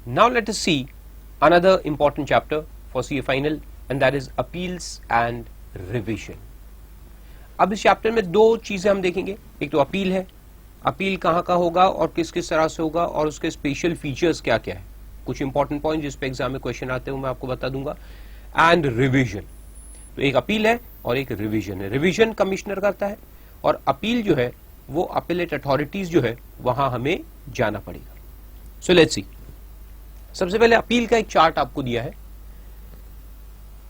Now let us see another important chapter for CA final, and that is appeals and revision. अब इस chapter में दो चीजें हम देखेंगे. एक तो अपील है, अपील कहाँ का होगा और किस किस तरह से होगा और उसके स्पेशल फीचर्स क्या क्या है. कुछ इंपॉर्टेंट पॉइंट जिस पे एग्जाम में क्वेश्चन आते हैं मैं आपको बता दूंगा. एंड रिविजन, तो एक अपील है और एक रिविजन है. रिविजन कमिश्नर करता है और अपील जो है वो अपीलेट अथॉरिटीज जो है वहां हमें जाना पड़ेगा. So let's see. सबसे पहले अपील का एक चार्ट आपको दिया है.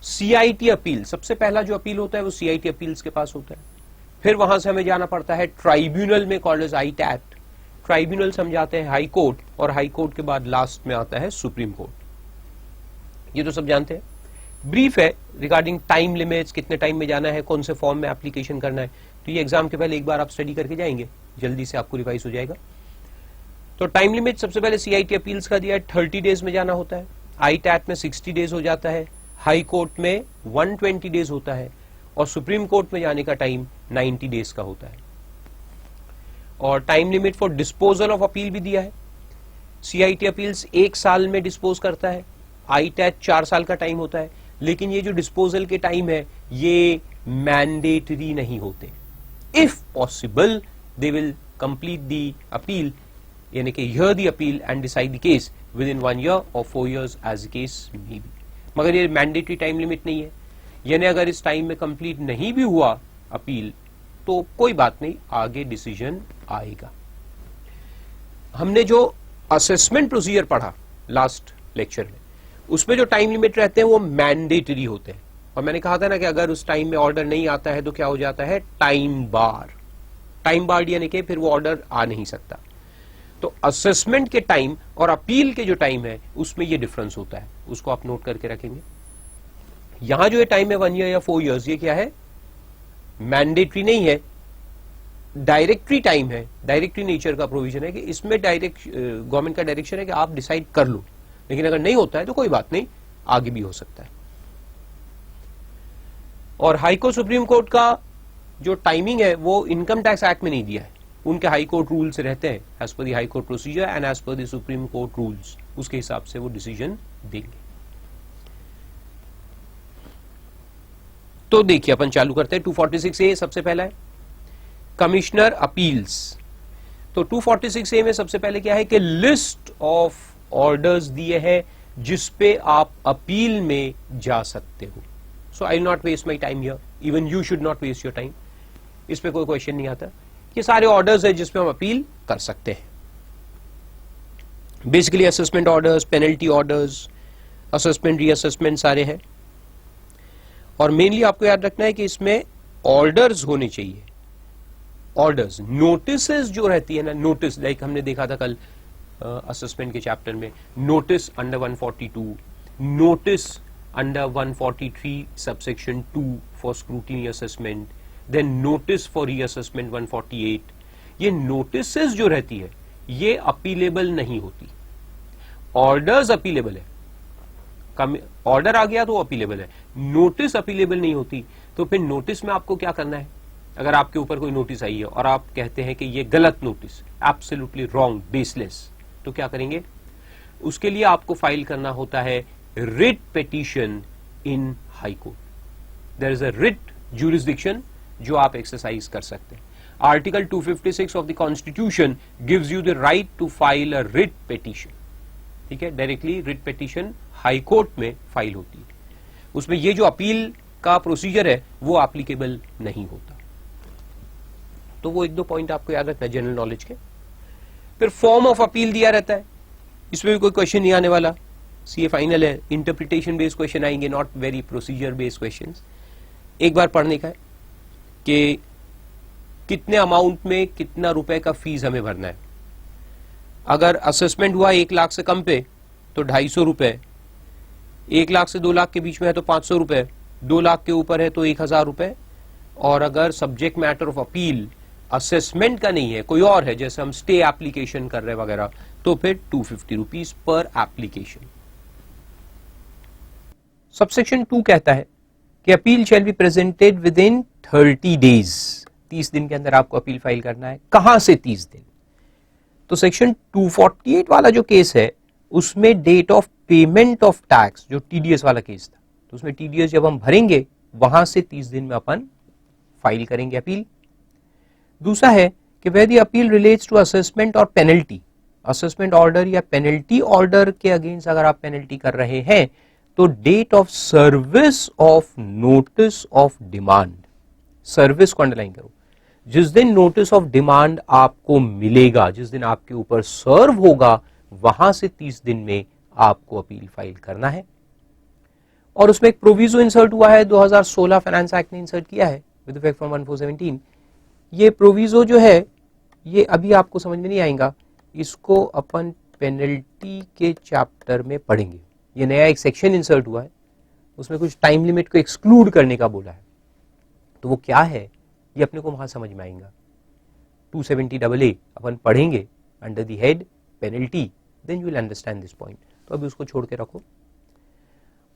सीआईटी अपील, सबसे पहला जो अपील होता है वो सीआईटी अपील्स के पास होता है. फिर वहां से हमें जाना पड़ता है ट्राइब्यूनल में, कॉल्ड एज आईटैट. ट्राइब्यूनल से हम जाते हैं हाई कोर्ट और हाई कोर्ट के बाद लास्ट में आता है सुप्रीम कोर्ट. ये तो सब जानते हैं. ब्रीफ है रिगार्डिंग टाइम लिमिट्स, कितने टाइम में जाना है, कौन से फॉर्म में एप्लीकेशन करना है. तो ये एग्जाम के पहले एक बार आप स्टडी करके जाएंगे, जल्दी से आपको रिवाइज हो जाएगा. तो टाइम लिमिट सबसे पहले सीआईटी अपील्स का दिया है, 30 डेज में जाना होता है. आईटैट में 60 डेज हो जाता है, हाई कोर्ट में 120 डेज होता है और सुप्रीम कोर्ट में जाने का टाइम 90 डेज का होता है. और time limit for disposal of appeal भी दिया है. सीआईटी अपील्स 1 साल में डिस्पोज करता है, आईटैट 4 साल का टाइम होता है. लेकिन ये जो डिस्पोजल के टाइम है ये मैंडेटरी नहीं होते. If possible they will complete the appeal, यानी कि hear the appeal and decide the case within 1 year और 4 years as case may be. मगर ये मैंडेटरी टाइम लिमिट नहीं है. यानी अगर इस टाइम में कंप्लीट नहीं भी हुआ अपील तो कोई बात नहीं, आगे डिसीजन आएगा. हमने जो असेसमेंट प्रोसीजर पढ़ा लास्ट लेक्चर में, उसमें जो टाइम लिमिट रहते हैं वो मैंडेटरी होते हैं. और मैंने कहा था ना कि अगर उस टाइम में ऑर्डर नहीं आता है तो क्या हो जाता है, टाइम बार. टाइम बार यानी कि फिर वो ऑर्डर आ नहीं सकता. तो असेसमेंट के टाइम और अपील के जो टाइम है उसमें ये डिफरेंस होता है, उसको आप नोट करके रखेंगे. यहां जो ये टाइम है 1 ईयर या 4 years, ये क्या है, मैंडेटरी नहीं है, डायरेक्टरी टाइम है. डायरेक्टरी नेचर का प्रोविजन है कि इसमें डायरेक्ट गवर्नमेंट का डायरेक्शन है कि आप डिसाइड कर लो. लेकिन अगर नहीं होता है तो कोई बात नहीं, आगे भी हो सकता है. और हाई कोर्ट सुप्रीम कोर्ट का जो टाइमिंग है वो इनकम टैक्स एक्ट में नहीं दिया है. उनके हाई कोर्ट रूल्स रहते हैं as per the high court procedure and as per the supreme court rules. उसके हिसाब से वो डिसीजन देंगे. तो देखिए अपन चालू करते हैं. 246A सबसे पहला है कमिश्नर अपील्स. तो 246A में सबसे पहले क्या है कि लिस्ट ऑफ ऑर्डर्स दिए हैं जिसपे आप अपील में जा सकते हो. So I will not waste my time here, even you should not waste your time. इस पे कोई क्वेश्चन नहीं आता. ये सारे ऑर्डर्स है जिसपे हम अपील कर सकते हैं. Basically assessment orders, penalty orders, assessment, reassessment सारे हैं. और मेनली आपको याद रखना है कि इसमें ऑर्डर्स होने चाहिए. ऑर्डर्स, नोटिसेस जो रहती है ना, नोटिस लाइक हमने देखा था कल असेसमेंट के चैप्टर में, notice under 142, notice under 143 subsection 2 for scrutiny assessment, then notice for reassessment 148. ये नोटिसेस जो रहती है ये अपीलेबल नहीं होती. ऑर्डर्स अपीलेबल है, ऑर्डर आ गया तो अपीलेबल है. नोटिस अपीलेबल नहीं होती. तो फिर नोटिस में आपको क्या करना है, अगर आपके ऊपर कोई नोटिस आई है और आप कहते हैं कि ये गलत नोटिस, एब्सोल्युटली रॉन्ग, बेसलेस, तो क्या करेंगे, उसके लिए आपको फाइल करना होता है writ petition in high court. There is a writ jurisdiction जो आप एक्सरसाइज कर सकते हैं. Article 256 of the constitution gives you the right to file a writ petition. ठीक है, directly writ petition high court में फाइल होती है. उसमें ये जो अपील का प्रोसीजर है वो एप्लीकेबल नहीं होता. तो वो 1-2 पॉइंट आपको याद रखना है जनरल नॉलेज के. फिर फॉर्म ऑफ अपील दिया रहता है, इसमें भी कोई क्वेश्चन नहीं आने वाला. सीए फाइनल है, इंटरप्रिटेशन बेस्ड क्वेश्चन आएंगे, not very procedure based question. एक बार पढ़ने का है कि कितने अमाउंट में कितना रुपए का फीस हमें भरना है. अगर असेसमेंट हुआ 1 लाख से कम पे तो 250 रुपए, 1 लाख से 2 लाख के बीच में है तो 500 रुपए, 2 लाख के ऊपर है तो 1000 रुपए. और अगर subject matter of appeal assessment का नहीं है, कोई और है, जैसे हम स्टे एप्लीकेशन कर रहे हैं वगैरह, तो फिर 250 रुपीज पर एप्लीकेशन. सबसेक्शन 2 कहता है कि appeal shall be presented with in 30 days. 30 दिन के अंदर आपको अपील फाइल करना है. कहां से 30 दिन? तो सेक्शन 248 वाला जो केस है उसमें date of payment of tax, जो टीडीएस वाला केस था, तो उसमें टीडीएस जब हम भरेंगे वहां से 30 दिन में अपन फाइल करेंगे अपील। दूसरा है कि where the appeal relates to assessment और पेनल्टी, असेसमेंट ऑर्डर या पेनल्टी ऑर्डर के अगेंस्ट अगर आप पेनल्टी कर रहे हैं तो date of service of notice of demand, service को अंडरलाइन करो, जिस दिन नोटिस ऑफ डिमांड आपको मिलेगा, जिस दिन आपके ऊपर सर्व होगा, वहां से 30 दिन में आपको अपील फाइल करना है। और उसमें एक प्रोविजो इंसर्ट हुआ है, 2016 फाइनेंस एक्ट ने इंसर्ट किया है विद इफेक्ट फ्रॉम 1417। ये प्रोविजो जो है ये अभी आपको समझ में नहीं आएगा, इसको अपन पेनल्टी के चैप्टर में पढ़ेंगे। ये नया एक सेक्शन इंसर्ट हुआ है, उसमें कुछ टाइम लिमिट को एक्सक्लूड करने का बोला है, तो वो क्या है ये अपने को वहां समझ में आएगा। 270AA अपन पढ़ेंगे under the head penalty, then you will understand this point. तो अभी उसको छोड़ के रखो।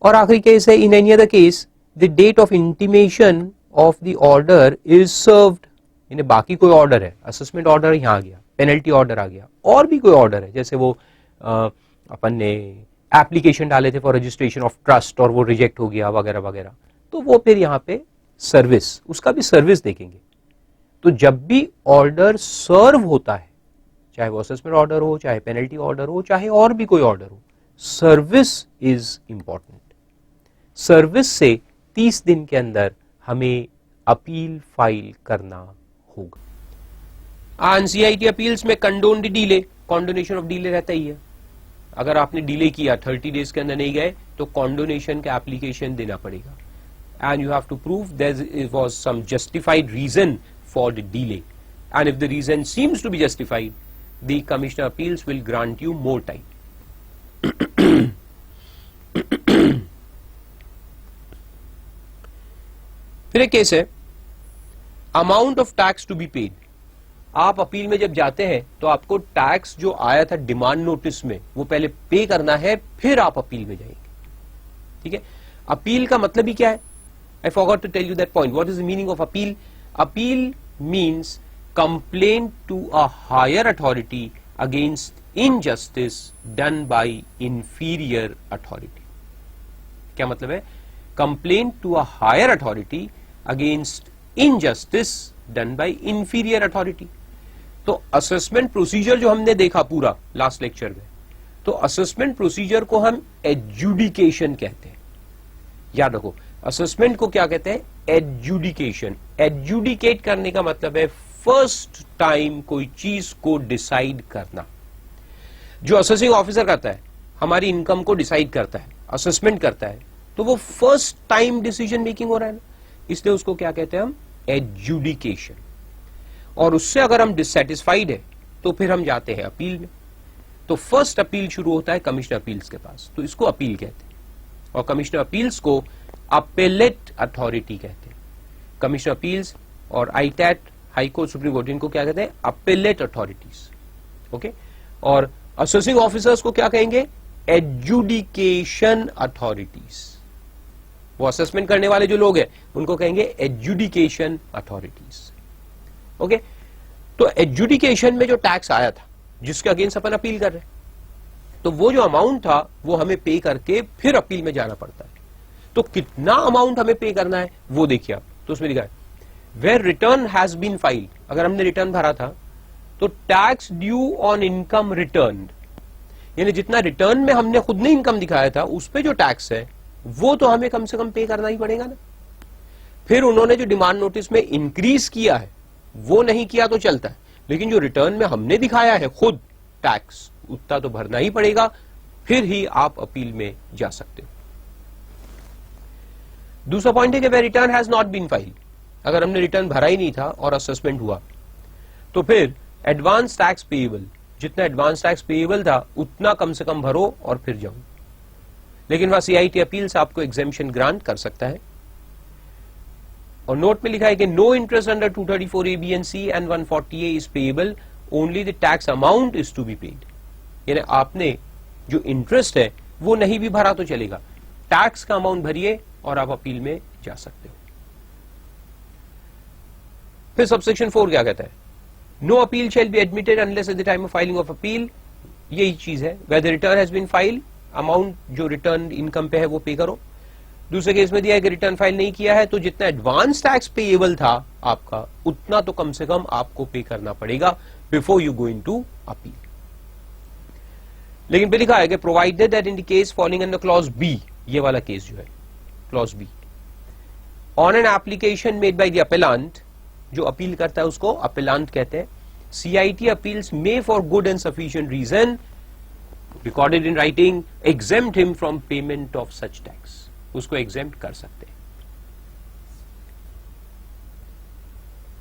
और आखिरी केस है, in any other case the date of intimation of the order is served, यानी बाकी कोई ऑर्डर है, असेसमेंट ऑर्डर यहाँ आ गया, पेनल्टी ऑर्डर आ गया, और भी कोई ऑर्डर है, जैसे वो अपन ने एप्लीकेशन डाले थे फॉर रजिस्ट्रेशन ऑफ ट्रस्ट और वो रिजेक्ट हो गया वगैरह वगैरह, तो वो फिर यहाँ पे सर्विस, उसका भी सर्विस देखेंगे। तो जब भी ऑर्डर सर्व होता है, चाहे वो असेसमेंट ऑर्डर हो, चाहे पेनल्टी ऑर्डर हो, चाहे और भी कोई ऑर्डर हो, सर्विस इज इंपॉर्टेंट। सर्विस से 30 दिन के अंदर हमें अपील फाइल करना होगा। एनसीआईटी अपील्स में कंडोन्ड डिले, कॉन्डोनेशन ऑफ डिले रहता ही है। अगर आपने डिले किया, 30 डेज के अंदर नहीं गए, तो कॉन्डोनेशन का एप्लीकेशन देना पड़ेगा, and you have to prove there was some justified reason for the delay, and if the reason seems to be justified, the Commissioner of Appeals will grant you more time. फिर एक case है, amount of tax to be paid. आप appeal में जब जाते हैं तो आपको टैक्स जो आया था डिमांड नोटिस में वो पहले पे करना है, फिर आप अपील में जाएंगे। ठीक है, अपील का मतलब ही क्या है? I forgot to tell you that point. What is the meaning of appeal? Appeal means complaint to a higher authority against injustice done by inferior authority. क्या मतलब है? Complaint to a higher authority against injustice done by inferior authority. तो assessment procedure जो हमने देखा पूरा last lecture में, तो assessment procedure को हम adjudication कहते हैं। याद रखो, असेसमेंट को क्या कहते हैं? एडजुडिकेशन। एडजुडिकेट करने का मतलब है फर्स्ट टाइम कोई चीज को डिसाइड करना। जो असेसिंग ऑफिसर करता है, हमारी इनकम को डिसाइड करता है, असेसमेंट करता है, तो वो फर्स्ट टाइम डिसीजन मेकिंग हो रहा है ना, इसलिए उसको क्या कहते हैं हम? एडजुडिकेशन। और उससे अगर हम डिससेटिस्फाइड है तो फिर हम जाते हैं अपील में। तो फर्स्ट अपील शुरू होता है कमिश्नर अपील्स के पास, तो इसको अपील कहते हैं। और कमिश्नर अपील्स को अपेलेट अथॉरिटी कहते हैं। कमिश्नर अपील्स और आईटैट, हाई कोर्ट, सुप्रीम कोर्ट, इनको क्या कहते हैं? Appellate authorities. ओके, और असेसिंग ऑफिसर्स को क्या कहेंगे? Adjudication authorities. वो असेसमेंट करने वाले जो लोग हैं उनको कहेंगे एडजुडिकेशन अथॉरिटीज। ओके, तो एडजुडिकेशन में जो टैक्स आया था जिसके अगेंस्ट अपन अपील कर रहे हैं, तो वो जो अमाउंट था वो हमें पे करके फिर अपील में जाना पड़ता है। तो कितना अमाउंट हमें पे करना है वो देखिए आप, तो उसमें लिखा है where return has been filed. अगर हमने रिटर्न भरा था तो tax due on income return, यानी जितना रिटर्न में हमने खुद ने इनकम दिखाया था उस पे जो टैक्स है वो तो हमें कम से कम पे करना ही पड़ेगा ना। फिर उन्होंने जो डिमांड नोटिस में इंक्रीज किया है वो नहीं किया तो चलता है, लेकिन जो रिटर्न में हमने दिखाया है खुद टैक्स, उतना तो भरना ही पड़ेगा, फिर ही आप अपील में जा सकते हो। दूसरा पॉइंट है कि where return has not been filed, अगर हमने रिटर्न भरा ही नहीं था और असेसमेंट हुआ तो फिर एडवांस टैक्स पेएबल, जितना एडवांस टैक्स पेएबल था उतना कम से कम भरो और फिर जाओ। लेकिन वह सीआईटी अपील्स आपको एग्जेम्पशन ग्रांट कर सकता है। और नोट में लिखा है कि no interest under 234A, B and C and 140A is payable, only the tax amount is to be paid. यानी आपने जो इंटरेस्ट है वो नहीं भी भरा तो चलेगा, टैक्स का अमाउंट भरिए और आप अपील में जा सकते हो। फिर सबसेक्शन 4 क्या कहता है? No appeal shall be admitted unless at the time of filing of appeal यही चीज है, whether return has been file, amount जो रिटर्न इनकम पे है वो पे करो। दूसरे केस में दिया है कि रिटर्न फाइल नहीं किया है तो जितना एडवांस टैक्स पेएबल था आपका उतना तो कम से कम आपको पे करना पड़ेगा before you going to appeal. लेकिन पे लिखा है कि provided that in the case falling under clause B, ये वाला केस जो है clause B, on an application made by the appellant, जो अपील करता है उसको अपीलेंट कहते हैं, CIT appeals may for good and sufficient reason recorded in writing exempt him from payment of such tax, उसको एग्जेम्प्ट कर सकते हैं।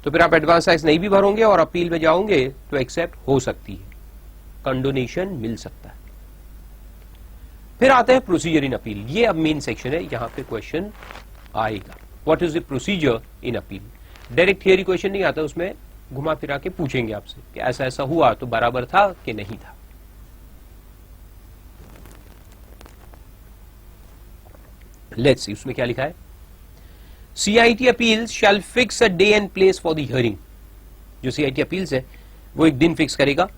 तो फिर आप एडवांस टैक्स नहीं भी भरोगे और अपील में जाओगे तो एक्सेप्ट हो सकती है, कंडोनेशन मिल सकता है। फिर आते हैं प्रोसीजर इन अपील, ये अब मेन सेक्शन है, यहां पे क्वेश्चन आएगा what is the procedure in appeal. Direct theory question नहीं आता, उसमें घुमा फिरा के पूछेंगे आपसे कि ऐसा ऐसा हुआ तो बराबर था कि नहीं था। लेट्स सी उसमें क्या लिखा है, CIT appeals shall fix a day and place for the hearing. जो CIT अपील्स है वो एक दिन फिक्स करेगा।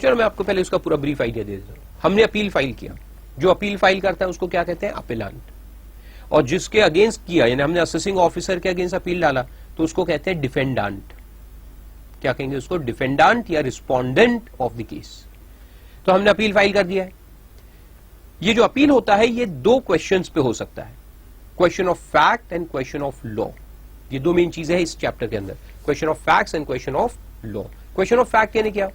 चलो मैं आपको पहले उसका पूरा ब्रीफ आइडिया दे देता हूं। हमने अपील फाइल किया, जो अपील फाइल करता है उसको क्या कहते हैं, अपीलेंट, और जिसके अगेंस्ट किया यानी हमने असेसिंग ऑफिसर के अगेंस्ट अपील डाला तो उसको कहते हैं डिफेंडेंट। क्या कहेंगे उसको, डिफेंडेंट या रिस्पोंडेंट ऑफ द केस। तो हमने अपील फाइल कर दिया है। ये जो अपील होता है ये दो क्वेश्चंस पे हो सकता है, question of fact and question of law. ये दो मेन चीजें हैं इस चैप्टर के अंदर, question of facts and question of law. Question of fact यानी क्या,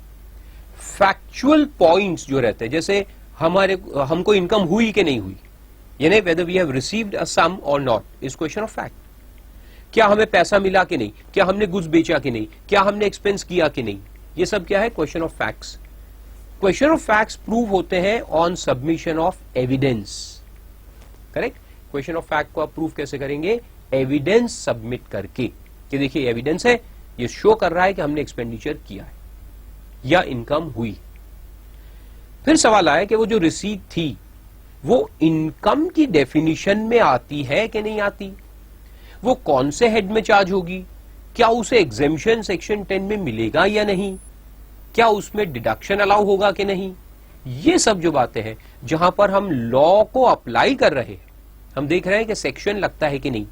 फैक्चुअल पॉइंट्स जो रहते हैं, जैसे हमको इनकम हुई कि नहीं हुई, यानी whether we have received a sum or not, is question of fact. क्या हमें पैसा मिला कि नहीं, क्या हमने गुड्स बेचा कि नहीं, क्या हमने एक्सपेंस किया कि नहीं, ये सब क्या है, question of facts. Question of facts prove होते हैं on submission of evidence, correct. Question of fact को आप प्रूव कैसे करेंगे, एविडेंस सबमिट करके, कि देखिए एविडेंस है, ये शो कर रहा है कि हमने एक्सपेंडिचर किया है या इनकम हुई। फिर सवाल आया कि वो जो रिसीट थी वो इनकम की डेफिनेशन में आती है कि नहीं आती, वो कौन से हेड में चार्ज होगी, क्या उसे एग्जेम्पशन सेक्शन 10 में मिलेगा या नहीं, क्या उसमें डिडक्शन अलाउ होगा कि नहीं, ये सब जो बातें हैं जहां पर हम लॉ को अप्लाई कर रहे हैं, हम देख रहे हैं कि सेक्शन लगता है कि नहीं,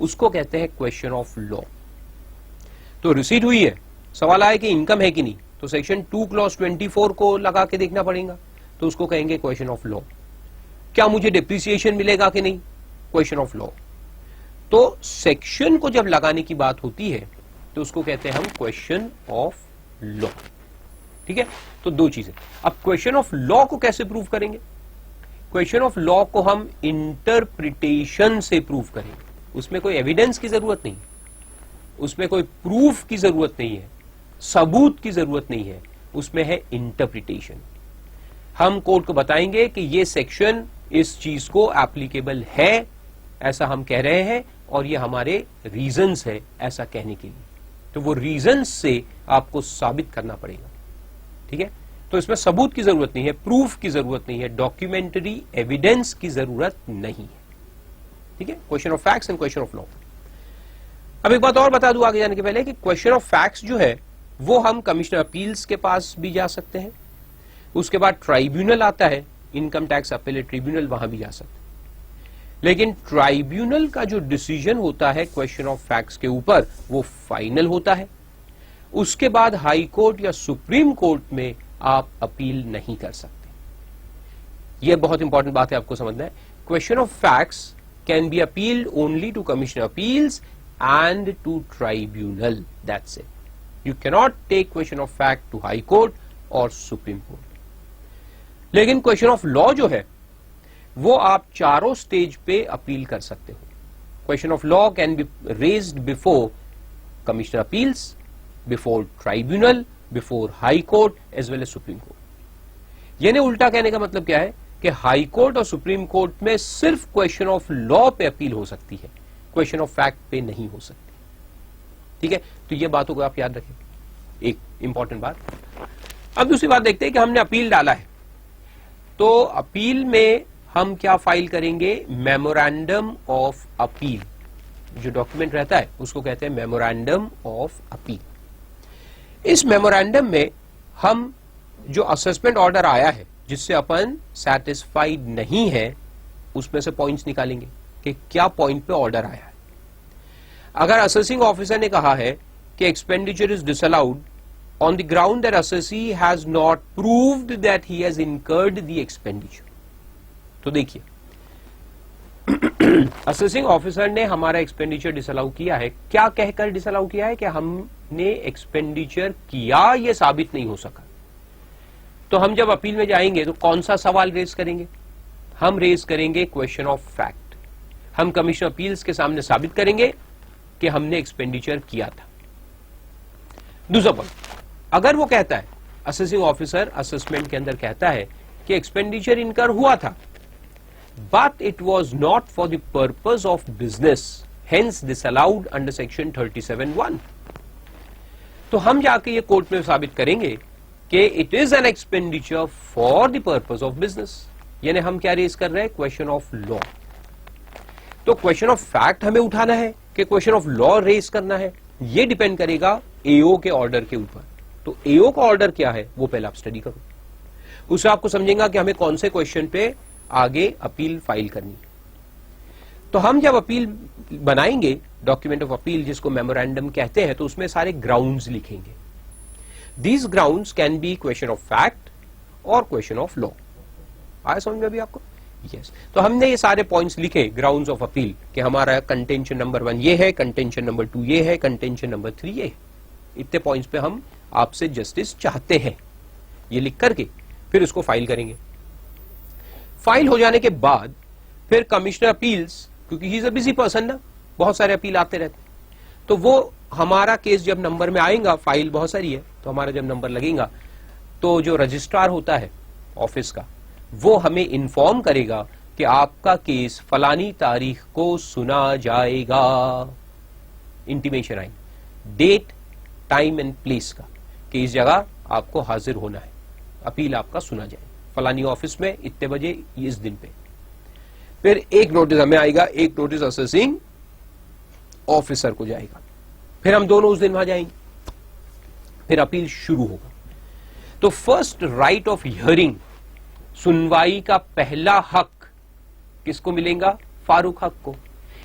उसको कहते हैं क्वेश्चन ऑफ लॉ। तो रिसीट हुई है, सवाल आया कि इनकम है कि नहीं, तो सेक्शन 2 क्लॉज 24 को लगा के देखना पड़ेगा, तो उसको कहेंगे क्वेश्चन ऑफ लॉ। क्या मुझे डिप्रिसिएशन मिलेगा कि नहीं, क्वेश्चन ऑफ लॉ। तो सेक्शन को जब लगाने की बात होती है तो उसको कहते हैं हम क्वेश्चन ऑफ लॉ, ठीक है। तो दो चीजें, अब क्वेश्चन ऑफ लॉ को कैसे प्रूव करेंगे, क्वेश्चन ऑफ लॉ को हम इंटरप्रिटेशन से प्रूव करेंगे, उसमें कोई एविडेंस की जरूरत नहीं, उसमें कोई प्रूफ की जरूरत नहीं है, सबूत की जरूरत नहीं है, उसमें है इंटरप्रिटेशन। हम कोर्ट को बताएंगे कि ये सेक्शन इस चीज को एप्लीकेबल है, ऐसा हम कह रहे हैं, और ये हमारे रीजंस है ऐसा कहने के लिए। तो वो रीजंस से आपको साबित करना पड़ेगा, ठीक है। तो इसमें सबूत की जरूरत नहीं है, प्रूफ की जरूरत नहीं है, डॉक्यूमेंटरी एविडेंस की जरूरत नहीं है, ठीक है। Question of facts and question of law. अब एक बात और बता दूं आगे जाने के पहले कि क्वेश्चन ऑफ फैक्ट्स जो है वो हम कमिश्नर अपील्स के पास भी जा सकते हैं, उसके बाद ट्राइब्यूनल आता है, इनकम टैक्स अपीलेट ट्रिब्यूनल, वहां भी जा सकते हैं। लेकिन ट्राइब्यूनल का जो डिसीजन होता है क्वेश्चन ऑफ फैक्ट्स के ऊपर वो फाइनल होता है, उसके बाद हाई कोर्ट या सुप्रीम कोर्ट में आप अपील नहीं कर सकते। यह बहुत इंपॉर्टेंट बात है आपको समझना है। Question of facts can be appealed only to commissioner appeals and to tribunal, that's it. You cannot take question of fact to High Court और Supreme Court। लेकिन क्वेश्चन ऑफ लॉ जो है वो आप चारों स्टेज पे अपील कर सकते हो। Question of law can be raised before commissioner appeals, before tribunal, before high court as well as supreme court. यानी उल्टा कहने का मतलब क्या है कि हाई कोर्ट और सुप्रीम कोर्ट में सिर्फ क्वेश्चन ऑफ लॉ पे अपील हो सकती है, क्वेश्चन ऑफ फैक्ट पे नहीं हो सकती, ठीक है। तो ये बातों को आप याद रखें, एक इंपॉर्टेंट बात। अब दूसरी बात देखते हैं कि हमने अपील डाला है, तो अपील में हम क्या फाइल करेंगे, मेमोरेंडम ऑफ अपील। जो डॉक्यूमेंट रहता है उसको कहते हैं मेमोरेंडम ऑफ अपील। इस मेमोरेंडम में हम जो असेसमेंट ऑर्डर आया है जिससे अपन सेटिस्फाइड नहीं है, उसमें से पॉइंट्स निकालेंगे कि क्या पॉइंट पे ऑर्डर आया है। अगर असेसिंग ऑफिसर ने कहा है कि expenditure is disallowed on the ground that assessee has not proved that he has incurred the expenditure, तो देखिए असेसिंग ऑफिसर ने हमारा एक्सपेंडिचर डिसअलाउ किया है। क्या कहकर डिसअलाउ किया है? कि हमने एक्सपेंडिचर किया, यह साबित नहीं हो सका। तो हम जब अपील में जाएंगे तो कौन सा सवाल रेज करेंगे? हम रेज करेंगे क्वेश्चन ऑफ फैक्ट। हम कमीशन अपील्स के सामने साबित करेंगे कि हमने एक्सपेंडिचर किया था। दूसरा पॉइंट, अगर वो कहता है, असेसिंग ऑफिसर असेसमेंट के अंदर कहता है कि एक्सपेंडिचर इनकर हुआ था, but it was not for the purpose of business, hence disallowed under section 37(1), तो हम जाके ये कोर्ट में साबित करेंगे कि it is an expenditure for the purpose of business। यानी हम क्या रेज कर रहे हैं? Question of law. तो क्वेश्चन ऑफ फैक्ट हमें उठाना है कि क्वेश्चन ऑफ लॉ रेज करना है, ये डिपेंड करेगा एओ के ऑर्डर के ऊपर। तो एओ का ऑर्डर क्या है वो पहले आप स्टडी करो, उससे आपको समझेगा कि हमें कौन से क्वेश्चन पे आगे अपील फाइल करनी। तो हम जब अपील बनाएंगे, डॉक्यूमेंट ऑफ अपील जिसको मेमोरेंडम कहते हैं, तो उसमें सारे ग्राउंड्स लिखेंगे। These grounds can be question of fact और क्वेश्चन ऑफ लॉ। आया समझ में अभी आपको? यस। तो हमने ये सारे पॉइंट्स लिखे ग्राउंड्स ऑफ अपील कि हमारा कंटेंशन नंबर 1 ये है, कंटेंशन नंबर 2 ये है, कंटेंशन नंबर 3 ये है। इतने पॉइंट्स पे हम आपसे जस्टिस चाहते हैं, ये लिख करके फिर उसको फाइल करेंगे। फाइल हो जाने के बाद फिर कमिश्नर अपील्स, क्योंकि he is a busy person ना, बहुत सारे अपील आते रहते, तो वो हमारा केस जब नंबर में आएगा, फाइल बहुत सारी है, तो हमारा जब नंबर लगेगा तो जो रजिस्ट्रार होता है ऑफिस का, वो हमें इन्फॉर्म करेगा कि आपका केस फलानी तारीख को सुना जाएगा। इंटीमेशन आई, डेट, टाइम एंड प्लेस का, कि इस जगह आपको हाजिर होना है, अपील आपका सुना जाए फलानी ऑफिस में इतने बजे इस दिन पे। फिर एक नोटिस हमें आएगा, एक नोटिस असेसिंग ऑफिसर को जाएगा, फिर हम दोनों उस दिन वहां जाएंगे, फिर अपील शुरू होगा। तो फर्स्ट राइट ऑफ हियरिंग, सुनवाई का पहला हक किसको मिलेगा? फारूक हक को,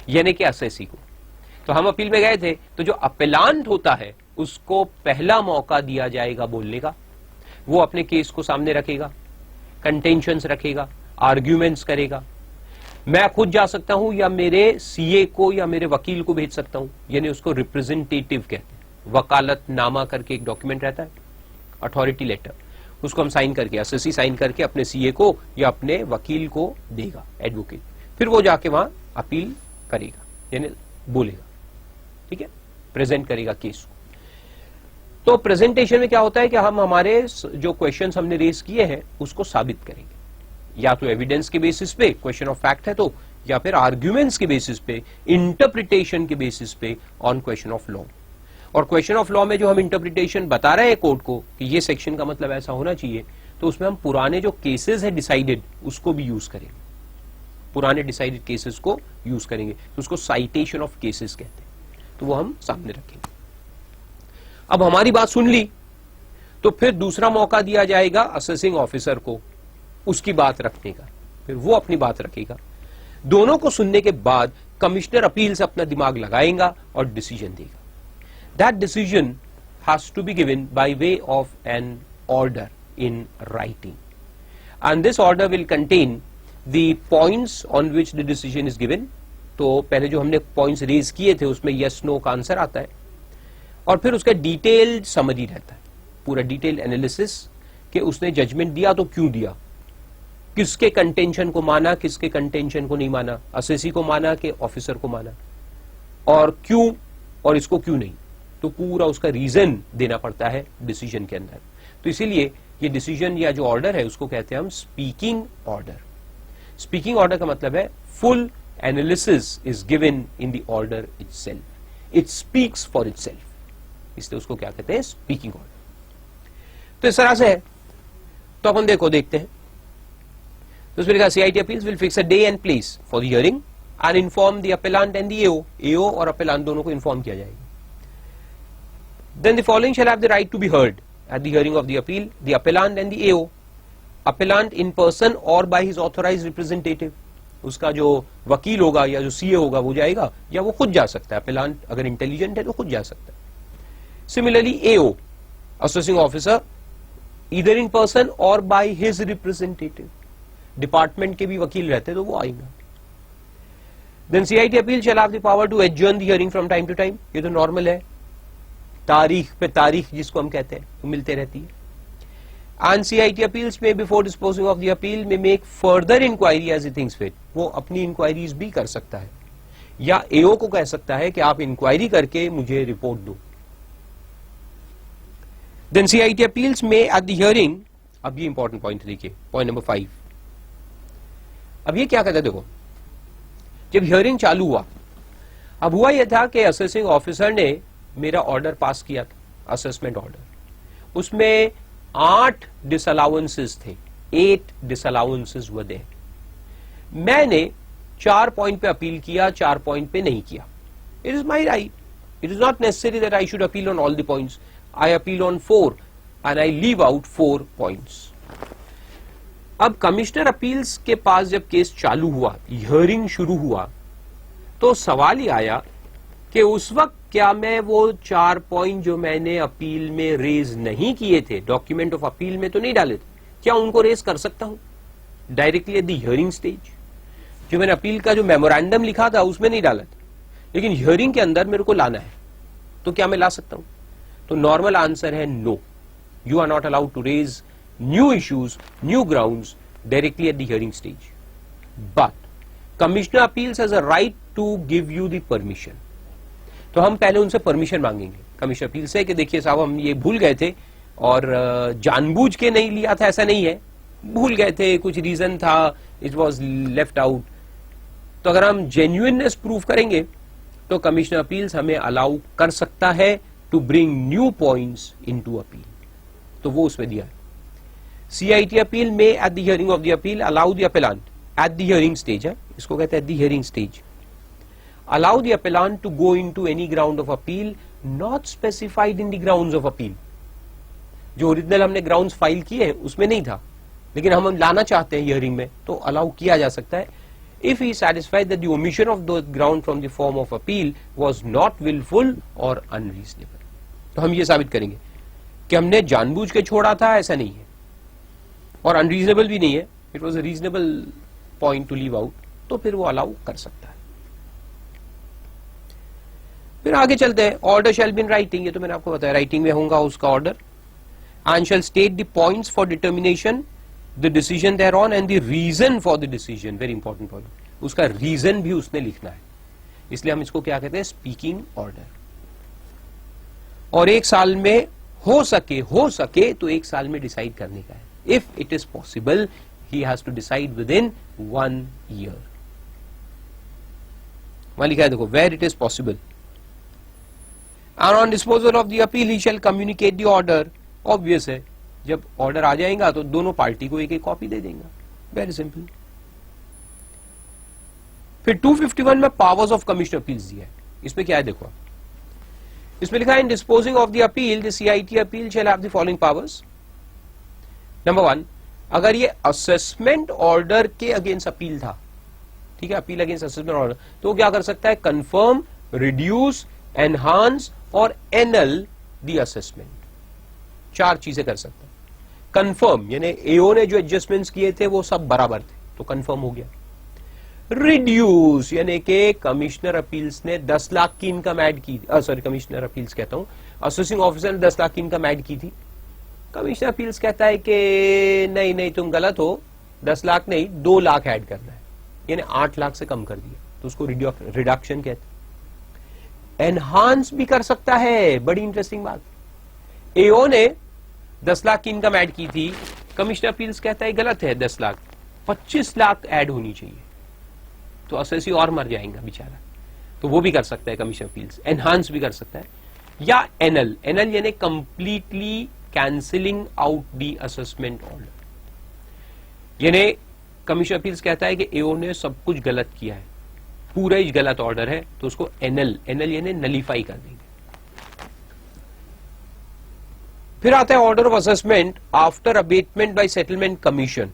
यानी कि असेसी को। तो हम अपील में गए थे, तो जो अपेलांट होता है उसको पहला मौका दिया जाएगा बोलने का। वो अपने केस को सामने रखेगा, कंटेंशंस रखेगा, आर्ग्यूमेंट्स करेगा। मैं खुद जा सकता हूं या मेरे सीए को या मेरे वकील को भेज सकता हूं, यानी उसको रिप्रेजेंटेटिव कहते हैं। वकालतनामा करके एक डॉक्यूमेंट रहता है, अथॉरिटी लेटर, उसको हम साइन करके, एसएससी साइन करके अपने सीए को या अपने वकील को देगा, एडवोकेट। फिर वो जाके वहां अपील करेगा, यानी बोलेगा, ठीक है, प्रेजेंट करेगा केस को। तो प्रेजेंटेशन में क्या होता है कि हम हमारे जो क्वेश्चंस हमने रेज किए हैं उसको साबित करेंगे, या तो एविडेंस के बेसिस पे, क्वेश्चन ऑफ फैक्ट है तो, या फिर आर्ग्यूमेंट्स के बेसिस पे, इंटरप्रिटेशन के बेसिस पे ऑन क्वेश्चन ऑफ लॉ। और क्वेश्चन ऑफ लॉ में जो हम इंटरप्रिटेशन बता रहे हैं कोर्ट को कि ये सेक्शन का मतलब ऐसा होना चाहिए, तो उसमें हम पुराने जो केसेस है डिसाइडेड उसको भी यूज करेंगे, पुराने डिसाइडेड केसेस को यूज करेंगे, तो उसको साइटेशन ऑफ केसेस कहते हैं, तो वो हम सामने रखेंगे। अब हमारी बात सुन ली तो फिर दूसरा मौका दिया जाएगा असेसिंग ऑफिसर को उसकी बात रखने का, फिर वो अपनी बात रखेगा। दोनों को सुनने के बाद कमिश्नर अपील से अपना दिमाग लगाएगा और डिसीजन देगा। That decision has to be given by way of an order in writing, and this order will contain the points on which the decision is given. तो पहले जो हमने पॉइंट्स रेज किए थे उसमें यस नो का answer आता है, और फिर उसका डिटेल्ड समरी रहता है, पूरा डिटेल एनालिसिस कि उसने जजमेंट दिया तो क्यों दिया, किसके कंटेंशन को माना, किसके कंटेंशन को नहीं माना, असेसी को माना कि ऑफिसर को माना, और क्यों, और इसको क्यों नहीं, तो पूरा उसका रीजन देना पड़ता है डिसीजन के अंदर। तो इसीलिए ये डिसीजन या जो ऑर्डर है उसको कहते हैं हम स्पीकिंग ऑर्डर। स्पीकिंग ऑर्डर का मतलब है full analysis is given in the order itself, it speaks for itself, इसलिए उसको क्या कहते हैं? Speaking order. तो इस तरह से है। तो अपन देखते हैं। तो उसमें लिखा CIT appeals will fix a day and place for the hearing and inform the appellant and the AO. AO और अपेलांट दोनों को इन्फॉर्म किया जाएगा। Then the following shall have the right to be heard. at the hearing of the appeal, the appellant and the AO. Appellant in person or by his authorized representative. उसका जो वकील होगा या जो सीए होगा वो जाएगा, या वो खुद जा सकता है. appellant अगर इंटेलिजेंट है तो खुद जा सकता है. Similarly, AO, assessing officer, either in person or by his representative. Department के भी वकील रहते तो वो आएंगे. Then CIT appeal shall have the power to adjourn the hearing from time to time. ये तो नॉर्मल है, तारीख पे तारीख जिसको हम कहते हैं वो मिलते रहती है. And CIT appeals may before disposing of the appeal may make further inquiry as he thinks fit. वो अपनी इंक्वायरीज भी कर सकता है, या AO को कह सकता है कि आप इंक्वायरी करके मुझे रिपोर्ट दो. Then CIT appeals may at the hearing, अब ये इंपॉर्टेंट पॉइंट देखिए, पॉइंट नंबर 5. अब ये क्या कहता है, देखो जब हियरिंग चालू हुआ, अब हुआ यह था कि असेसिंग ऑफिसर ने मेरा ऑर्डर पास किया था, असेसमेंट ऑर्डर. उसमें 8 डिसअलाउंसेस थे, 8 डिसअलाउंसेस वर देयर. मैंने 4 पॉइंट पे अपील किया, 4 पॉइंट पे नहीं किया. It is my right. It is not necessary that I should appeal on all the points. I appeal on 4 and I leave out 4 points. अब commissioner appeals के पास जब case चालू हुआ, हियरिंग शुरू हुआ, तो सवाल ये आया कि उस वक्त क्या मैं वो 4 पॉइंट जो मैंने अपील में रेज नहीं किए थे, डॉक्यूमेंट ऑफ अपील में तो नहीं डाले थे, क्या उनको रेज कर सकता हूं directly at the hearing stage? जो मैंने अपील का जो मेमोरेंडम लिखा था उसमें नहीं डाला था, लेकिन हियरिंग के अंदर मेरे को लाना है, तो क्या मैं ला सकता हूं? तो नॉर्मल आंसर है no. You are not allowed to raise new issues, new grounds directly at the hearing stage. But commissioner appeals has a right to give you the permission. तो हम पहले उनसे परमिशन मांगेंगे कमिश्नर अपील से कि देखिए साहब हम ये भूल गए थे और जानबूझ के नहीं लिया था, ऐसा नहीं है, भूल गए थे, कुछ रीजन था, इट वॉज लेफ्ट आउट. तो अगर हम जेन्युइननेस प्रूव करेंगे तो कमिश्नर अपील्स हमें अलाउ कर सकता है to bring new points into appeal. तो वो उसमें दिया है. CIT अपील में at the hearing of the appeal allow the appellant at the hearing stage है, इसको कहते हैं at the hearing stage, allow the appellant to go into any ground of appeal not specified in the grounds of appeal. जो original हमने grounds file किए हैं उसमें नहीं था, लेकिन हम लाना चाहते हैं हियरिंग में, तो अलाउ किया जा सकता है if he is satisfied that the omission of the ground from the form of appeal was not willful or unreasonable. तो हम ये साबित करेंगे कि हमने जानबूझ के छोड़ा था, ऐसा नहीं है, और अनरीजनेबल भी नहीं है, it was a reasonable point two leave out, तो फिर वो अलाउ कर सकता है. फिर आगे चलते हैं. Order shall be in writing, ये तो मैंने आपको बताया राइटिंग में होगा उसका order. And shall state the points for determination the decision thereon and the reason for the decision. very important point. उसका रीजन भी उसने लिखना है, इसलिए हम इसको क्या कहते हैं, स्पीकिंग ऑर्डर. और 1 साल में हो सके तो 1 साल में डिसाइड करने का है. If it is possible he has to decide within 1 year. वहां लिखा है देखो, where it is possible. And on disposal of the appeal he shall communicate the order. Obvious है, जब ऑर्डर आ जाएगा तो दोनों पार्टी को एक कॉपी दे देंगे. Very simple. फिर 251 में पावर्स ऑफ कमिश्नर अपील्स दिया है. इसमें क्या है देखो, इसमें लिखा है in disposing of the appeal the CIT appeal shall have the following powers. Number 1, अगर ये असेसमेंट ऑर्डर के अगेंस्ट अपील था, ठीक है, अपील अगेंस्ट असेसमेंट ऑर्डर, तो क्या कर सकता है, कंफर्म, रिड्यूस, एनहांस और एनल द असेसमेंट. 4 चीजें कर सकता है. कंफर्म यानी AO ने जो एडजस्टमेंट्स किए थे वो सब बराबर थे, तो कंफर्म हो गया. रिड्यूस यानी कि कमिश्नर अपील्स ने 10 लाख की इनकम ऐड की, सॉरी कमिश्नर अपील्स कहता हूं, असेसिंग ऑफिसर ने 10 लाख की इनकम ऐड की थी. कमिश्नर अपील्स कहता है कि नहीं तुम गलत हो, 10 लाख नहीं 2 लाख ऐड करना है, यानी 8 लाख से कम कर दिया, तो उसको रिडक्शन कहते हैं. एनहांस भी कर सकता है, बड़ी इंटरेस्टिंग बात. AO ने 10 लाख की इनकम ऐड की थी, कमिश्नर अपील्स कहता है गलत है, 10 लाख 25 लाख ऐड होनी चाहिए, तो असेसी और मर जाएगा बेचारा, तो वो भी कर सकता है कमिश्नर अपील्स. एनहांस भी कर सकता है. या एनल यानी completely cancelling out the assessment order, यानी कमिश्नर अपील्स कहता है कि AO ने सब कुछ गलत किया है, पूरा ही गलत ऑर्डर है, तो उसको एनल यानी नलीफाई कर देंगे. फिर आता है order of assessment after abatement by settlement commission.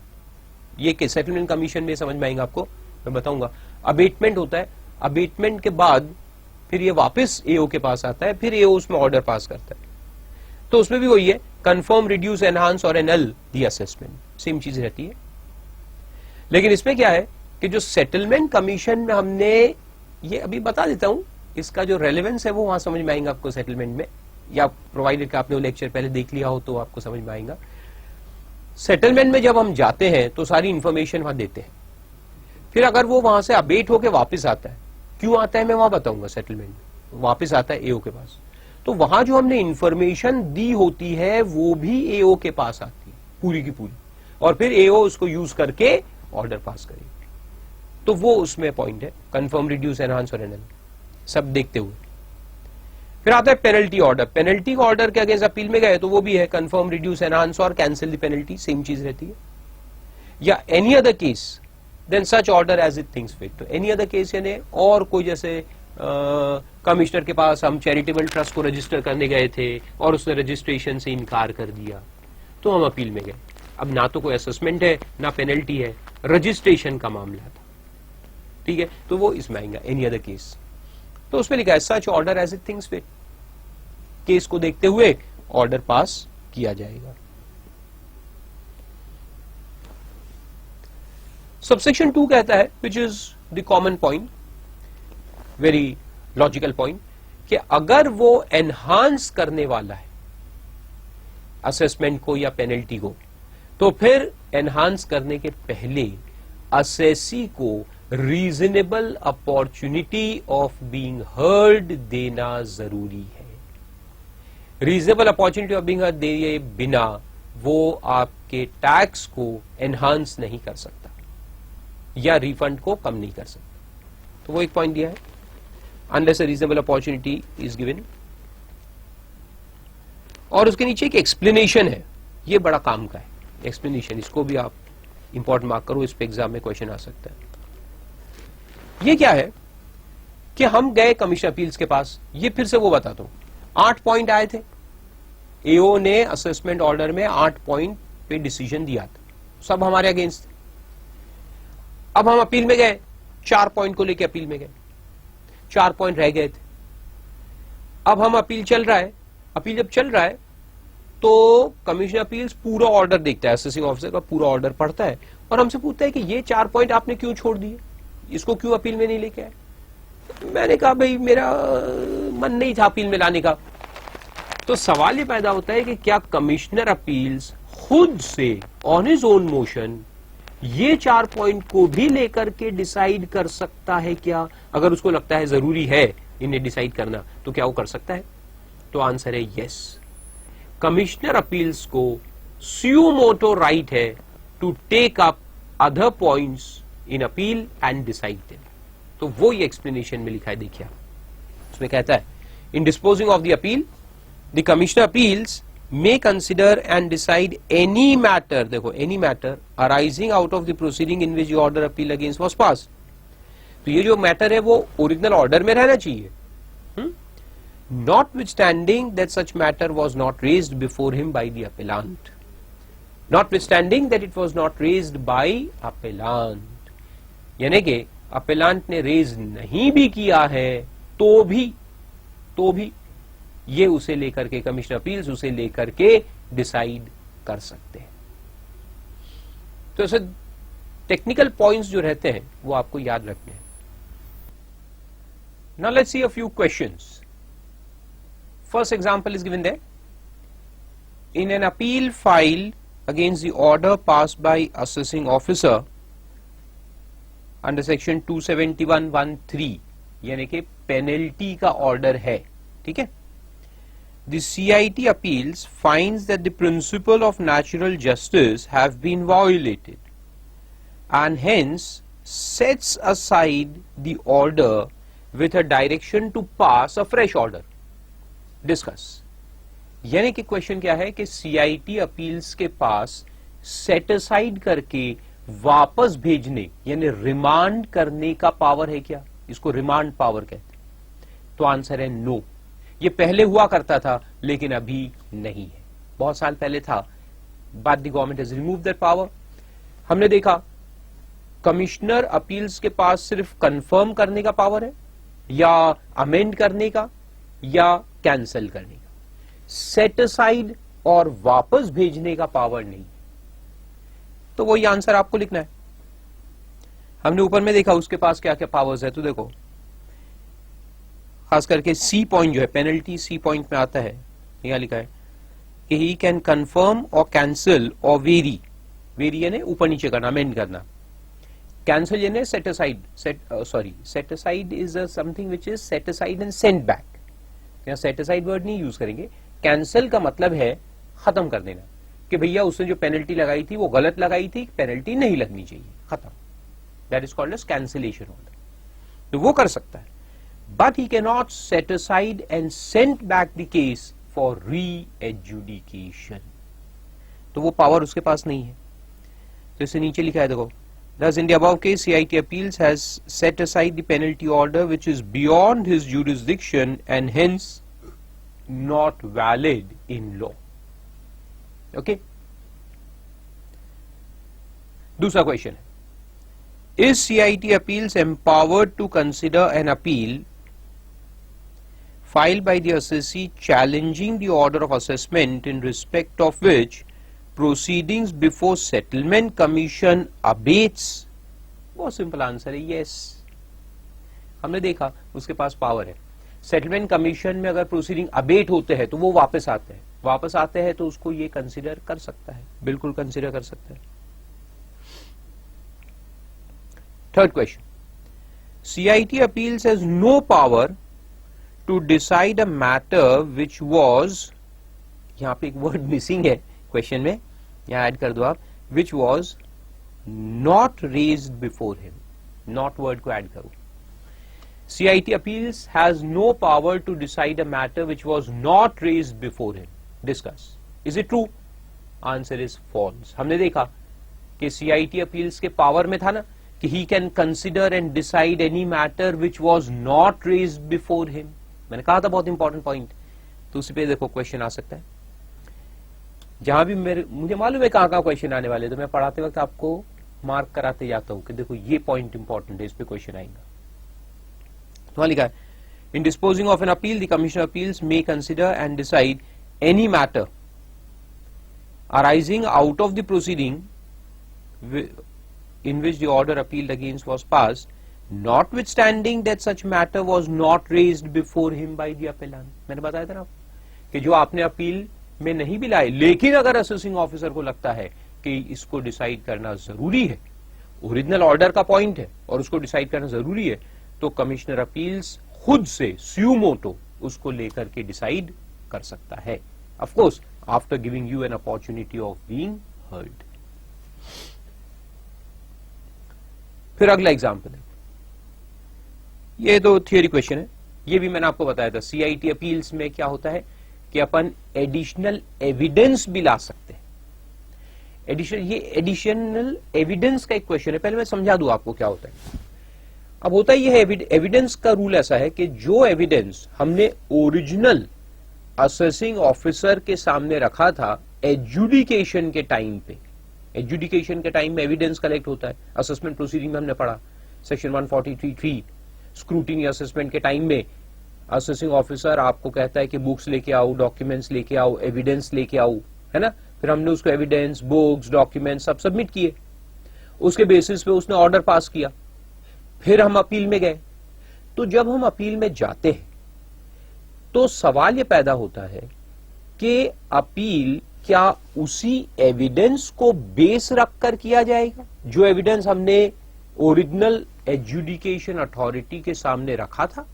ये के सेटलमेंट कमीशन में समझ में आएगा आपको, मैं बताऊंगा। अबेटमेंट होता है, अबेटमेंट के बाद फिर ये वापस एओ के पास आता है, फिर एओ उसमें ऑर्डर पास करता है। तो उसमें भी वही है, कंफर्म, रिड्यूस, एनहांस और एनल दी असेसमेंट, सेम चीज रहती है। लेकिन इसमें क्या है कि जो सेटलमेंट कमीशन में हमने, ये अभी बता देता हूं, इसका जो रेलेवेंस है वो वहां समझ में आएगा आपको सेटलमेंट में, या प्रोवाइडेड कि आपने वो लेक्चर पहले देख लिया हो तो आपको समझ में आएगा। सेटलमेंट में जब हम जाते हैं तो सारी इंफॉर्मेशन वहां देते हैं, फिर अगर वो वहां से अबेट होके वापस आता है, क्यों आता है मैं वहां बताऊंगा, सेटलमेंट में वापस आता है एओ के पास, तो वहां जो हमने इंफॉर्मेशन दी होती है वो भी एओ के पास आती है पूरी की पूरी, और फिर एओ उसको यूज करके ऑर्डर पास करेगी। तो वो उसमें पॉइंट है, कंफर्म, रिड्यूस, एनहांस और एनल सब देखते हुए। फिर आता है पेनल्टी ऑर्डर। पेनल्टी ऑर्डर के अगेंस्ट अपील में गए तो वो भी है कंफर्म, रिड्यूस, एनहांस और कैंसिल द पेनल्टी, सेम चीज रहती है। या any other case then such order as it thinks fit. तो एनी अदर केस यानी और कोई, जैसे कमिश्नर के पास हम चैरिटेबल ट्रस्ट को रजिस्टर करने गए थे और उसने रजिस्ट्रेशन से इनकार कर दिया, तो हम अपील में गए। अब ना तो कोई असेसमेंट है ना पेनल्टी है, रजिस्ट्रेशन का मामला था, ठीक है, तो वो इसमें आएगा एनी अदर केस। तो उसमें लिखा है such order as it thinks fit, case को देखते हुए ऑर्डर पास किया जाएगा। सबसेक्शन 2 कहता है, which is the common point, very logical point, कि अगर वो एनहांस करने वाला है असेसमेंट को या पेनल्टी को, तो फिर एनहांस करने के पहले असेसी को reasonable opportunity of being heard देना जरूरी है। Reasonable opportunity of being heard दिए बिना वो आपके टैक्स को एनहांस नहीं कर सकता या रिफंड को कम नहीं कर सकता। तो वो एक पॉइंट दिया है, unless a reasonable opportunity is given. और उसके नीचे एक एक्सप्लेनेशन है, ये बड़ा काम का है एक्सप्लेनेशन, इसको भी आप इंपॉर्टेंट मार्क करो, इस पे एग्जाम में क्वेश्चन आ सकता है। ये क्या है कि हम गए कमीशन अपील्स के पास, ये फिर से वो बताता हूं, 8 पॉइंट आए थे, एओ ने असेसमेंट ऑर्डर में 8 पॉइंट पे डिसीजन दिया था, सब हमारे अगेंस्ट थे। अब हम अपील में गए, 4 पॉइंट को लेकर अपील में गए, 4 पॉइंट रह गए थे। अब हम अपील चल रहा है, अपील जब चल रहा है तो कमीशन अपील्स पूरा ऑर्डर देखता है, असेसिंग ऑफिसर का पूरा ऑर्डर पढ़ता है और हमसे पूछता है कि ये 4 पॉइंट आपने क्यों छोड़ दिए, इसको क्यों अपील में नहीं लेके आए। मैंने कहा भाई मेरा मन नहीं था अपील में लाने का। तो सवाल ये पैदा होता है कि क्या कमिश्नर अपील्स खुद से ऑन हिज ओन मोशन ये 4 पॉइंट को भी लेकर के डिसाइड कर सकता है क्या? अगर उसको लगता है जरूरी है इन्हें डिसाइड करना तो क्या वो कर सकता है? तो आंसर है यस। कमिश्नर अपील्स को सुयो मोटो राइट है to take up other points in appeal and decide them. तो वो ये एक्सप्लेनेशन में लिखा है, देखिए उसमें कहता है in disposing of the appeal the commissioner appeals may consider and decide any matter, देखो any matter arising out of the proceeding in which the order appeal against was passed। तो ये जो मैटर है वो ओरिजिनल ऑर्डर में रहना चाहिए, notwithstanding that such matter was not raised before him by the appellant, notwithstanding that it was not raised by appellant, यानी कि appellant ने रेज नहीं भी किया है तो भी ये उसे लेकर के कमिश्नर अपील्स उसे लेकर के डिसाइड कर सकते हैं। तो ऐसे टेक्निकल पॉइंट्स जो रहते हैं वो आपको याद रखने हैं। Now let's see a few questions. First example is given there, in an appeal file against the order passed by assessing officer under section 271(1)(3), यानी कि पेनल्टी का ऑर्डर है, ठीक है। The CIT appeals finds that the principle of natural justice have been violated and hence sets aside the order with a direction to pass a fresh order. Discuss. यानी कि question क्या है कि CIT appeals के पास set aside करके वापस भेजने यानी रिमांड करने का पावर है क्या? इसको रिमांड पावर कहते हैं। तो आंसर है नो। ये पहले हुआ करता था लेकिन अभी नहीं है। बहुत साल पहले था, but the government has removed that power. हमने देखा कमिश्नर अपील्स के पास सिर्फ कंफर्म करने का पावर है, या अमेंड करने का, या कैंसिल करने का, सेट असाइड और वापस भेजने का पावर नहीं। तो वही आंसर आपको लिखना है। हमने ऊपर में देखा उसके पास क्या क्या पावर्स है, तो देखो खास करके सी पॉइंट जो है, पेनल्टी सी पॉइंट में आता है, यहां लिखा है कि ही कैन कंफर्म और कैंसिल और वेरी। वेरी यानी ऊपर नीचे करना, अमेंड करना। कैंसिल यानी set aside, set aside is something which is set aside and send back. यहां सेट असाइड वर्ड नहीं यूज करेंगे। कैंसिल का मतलब है खत्म कर देना, कि भैया उसने जो पेनल्टी लगाई थी वो गलत लगाई थी, पेनल्टी नहीं लगनी चाहिए, खत्म। That is called as cancellation order. तो वो कर सकता है, but he can not set aside and send back the case for readjudication. तो वो पावर उसके पास नहीं है। तो इसे नीचे लिखा है, देखो, thus in the above case CIT appeals has set aside the penalty order which is beyond his jurisdiction and hence not valid in law. Okay, दूसरा क्वेश्चन है, is CIT appeals empowered to consider an appeal filed by the assessee challenging the order of assessment in respect of which proceedings before settlement commission abates? बहुत simple answer है, yes. हमने देखा उसके पास power है। Settlement commission में अगर proceeding abate होते हैं तो वो वापस आते हैं, वापस आते हैं तो उसको ये कंसीडर कर सकता है, बिल्कुल कंसीडर कर सकता है। Third question, CIT appeals has no power to decide a matter which was, यहां पे एक वर्ड मिसिंग है क्वेश्चन में, यहां ऐड कर दो आप, which was not raised before him, not word को ऐड करो। CIT appeals has no power to decide a matter which was not raised before him. Discuss. Is it true? Answer is false. हमने देखा कि CIT appeals के power में था ना कि he can consider and decide any matter which was not raised before him. मैंने कहा था बहुत इंपॉर्टेंट पॉइंट। तो उसी पे देखो क्वेश्चन आ सकता है। जहां भी मुझे मालूम है कहां क्वेश्चन आने वाले, तो मैं पढ़ाते वक्त आपको मार्क कराते जाता हूं कि देखो ये पॉइंट इंपॉर्टेंट है, इस पे क्वेश्चन आएगा। तो वहां लिखा है, in disposing of an appeal the commission appeals may consider and decide any matter arising out of the proceeding in which the order appealed against was passed, notwithstanding that such matter was not raised before him by the appellant. मैंने बताया था ना कि जो आपने appeal में नहीं भी लाए, लेकिन अगर असेसिंग ऑफिसर को लगता है कि इसको डिसाइड करना जरूरी है, ओरिजिनल ऑर्डर का पॉइंट है और उसको डिसाइड करना जरूरी है, तो कमिश्नर अपील्स खुद से स्यू मोटो उसको लेकर के डिसाइड कर सकता है, of course after giving you an opportunity of being heard. फिर अगला एग्जाम्पल है, ये तो थियोरी क्वेश्चन है, ये भी मैंने आपको बताया था। CIT अपील्स में क्या होता है कि अपन एडिशनल एविडेंस भी ला सकते हैं। ये एडिशनल एविडेंस का एक क्वेश्चन है, पहले मैं समझा दूं आपको क्या होता है। अब होता ही है एविडेंस का रूल ऐसा है कि जो एविडेंस हमने ओरिजिनल असेसिंग ऑफिसर के सामने रखा था एडजुडिकेशन के टाइम पे, एडजुडिकेशन के टाइम में एविडेंस कलेक्ट होता है, असेसमेंट प्रोसीडिंग में हमने पढ़ा सेक्शन 143(3), स्क्रूटिनी असेसमेंट के टाइम में असेसिंग ऑफिसर आपको कहता है कि बुक्स लेके आओ, डॉक्यूमेंट्स लेके आओ, एविडेंस लेके आओ, है ना। फिर हमने उसको एविडेंस, बुक्स, डॉक्यूमेंट्स सब सबमिट किए, उसके बेसिस पे उसने ऑर्डर पास किया, फिर हम अपील में गए। तो जब हम अपील में जाते हैं तो सवाल यह पैदा होता है कि अपील क्या उसी एविडेंस को बेस रखकर किया जाएगा जो एविडेंस हमने ओरिजिनल एडजुडिकेशन अथॉरिटी के सामने रखा था?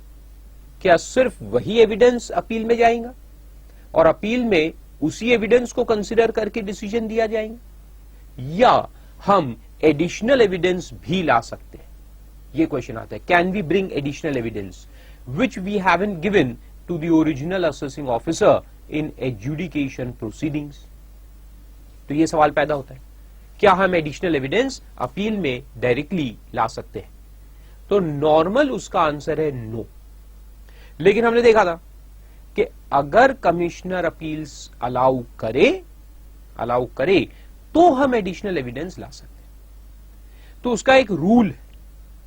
क्या सिर्फ वही एविडेंस अपील में जाएगा और अपील में उसी एविडेंस को कंसिडर करके डिसीजन दिया जाएगा, या हम एडिशनल एविडेंस भी ला सकते हैं? ये क्वेश्चन आता है, can we bring additional evidence which we haven't given to the original assessing officer in adjudication proceedings? तो ये सवाल पैदा होता है, क्या हम एडिशनल एविडेंस अपील में डायरेक्टली ला सकते हैं? तो नॉर्मल उसका आंसर है नो। लेकिन हमने देखा था कि अगर कमिश्नर अपील्स अलाउ करे अलाउ करे तो हम एडिशनल एविडेंस ला सकते हैं। तो उसका एक रूल है,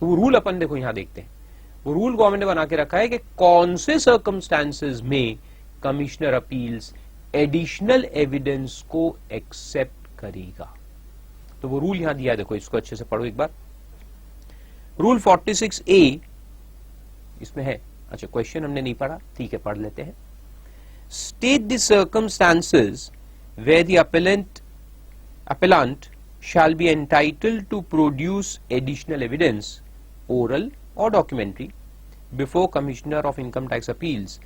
तो वो रूल अपन देखो यहां देखते हैं। वो रूल गवर्नमेंट ने बना के रखा है कि कौन से सर्कमस्टांसेस में कमिश्नर अपील्स एडिशनल एविडेंस को एक्सेप्ट करेगा। तो वो रूल यहां दिया है, देखो इसको अच्छे से पढ़ो एक बार। रूल 46A इसमें है, अच्छा क्वेश्चन हमने नहीं पढ़ा, ठीक है पढ़ लेते हैं। State the circumstances where the appellant shall be entitled to produce additional evidence, oral or documentary, before Commissioner of Income Tax Appeals,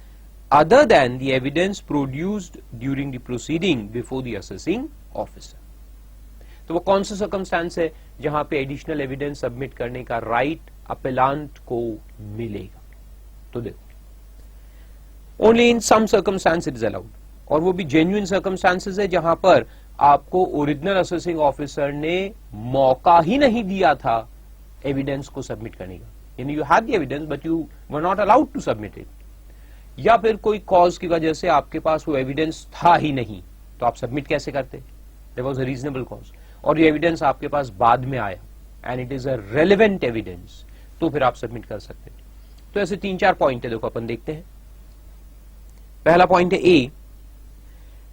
other than the evidence produced during the proceeding before the assessing officer. तो वो कौन सा circumstance है जहां पे additional evidence submit करने का right अपेलांट को मिलेगा? तो देखो, only in some circumstance it is allowed, और वो भी जेन्युइन सर्कमस्टांसेस है जहां पर आपको ओरिजिनल असेसिंग ऑफिसर ने मौका ही नहीं दिया था एविडेंस को सबमिट करने का, यानी you had the evidence but you were not allowed to submit it, या फिर कोई कॉज की वजह से आपके पास वो एविडेंस था ही नहीं, तो आप सबमिट कैसे करते? There was a reasonable cause, और ये एविडेंस आपके पास बाद में आया and it is a relevant evidence, तो फिर आप सबमिट कर सकते हैं। तो ऐसे 3-4 पॉइंट है, देखो अपन देखते हैं। पहला पॉइंट है ए,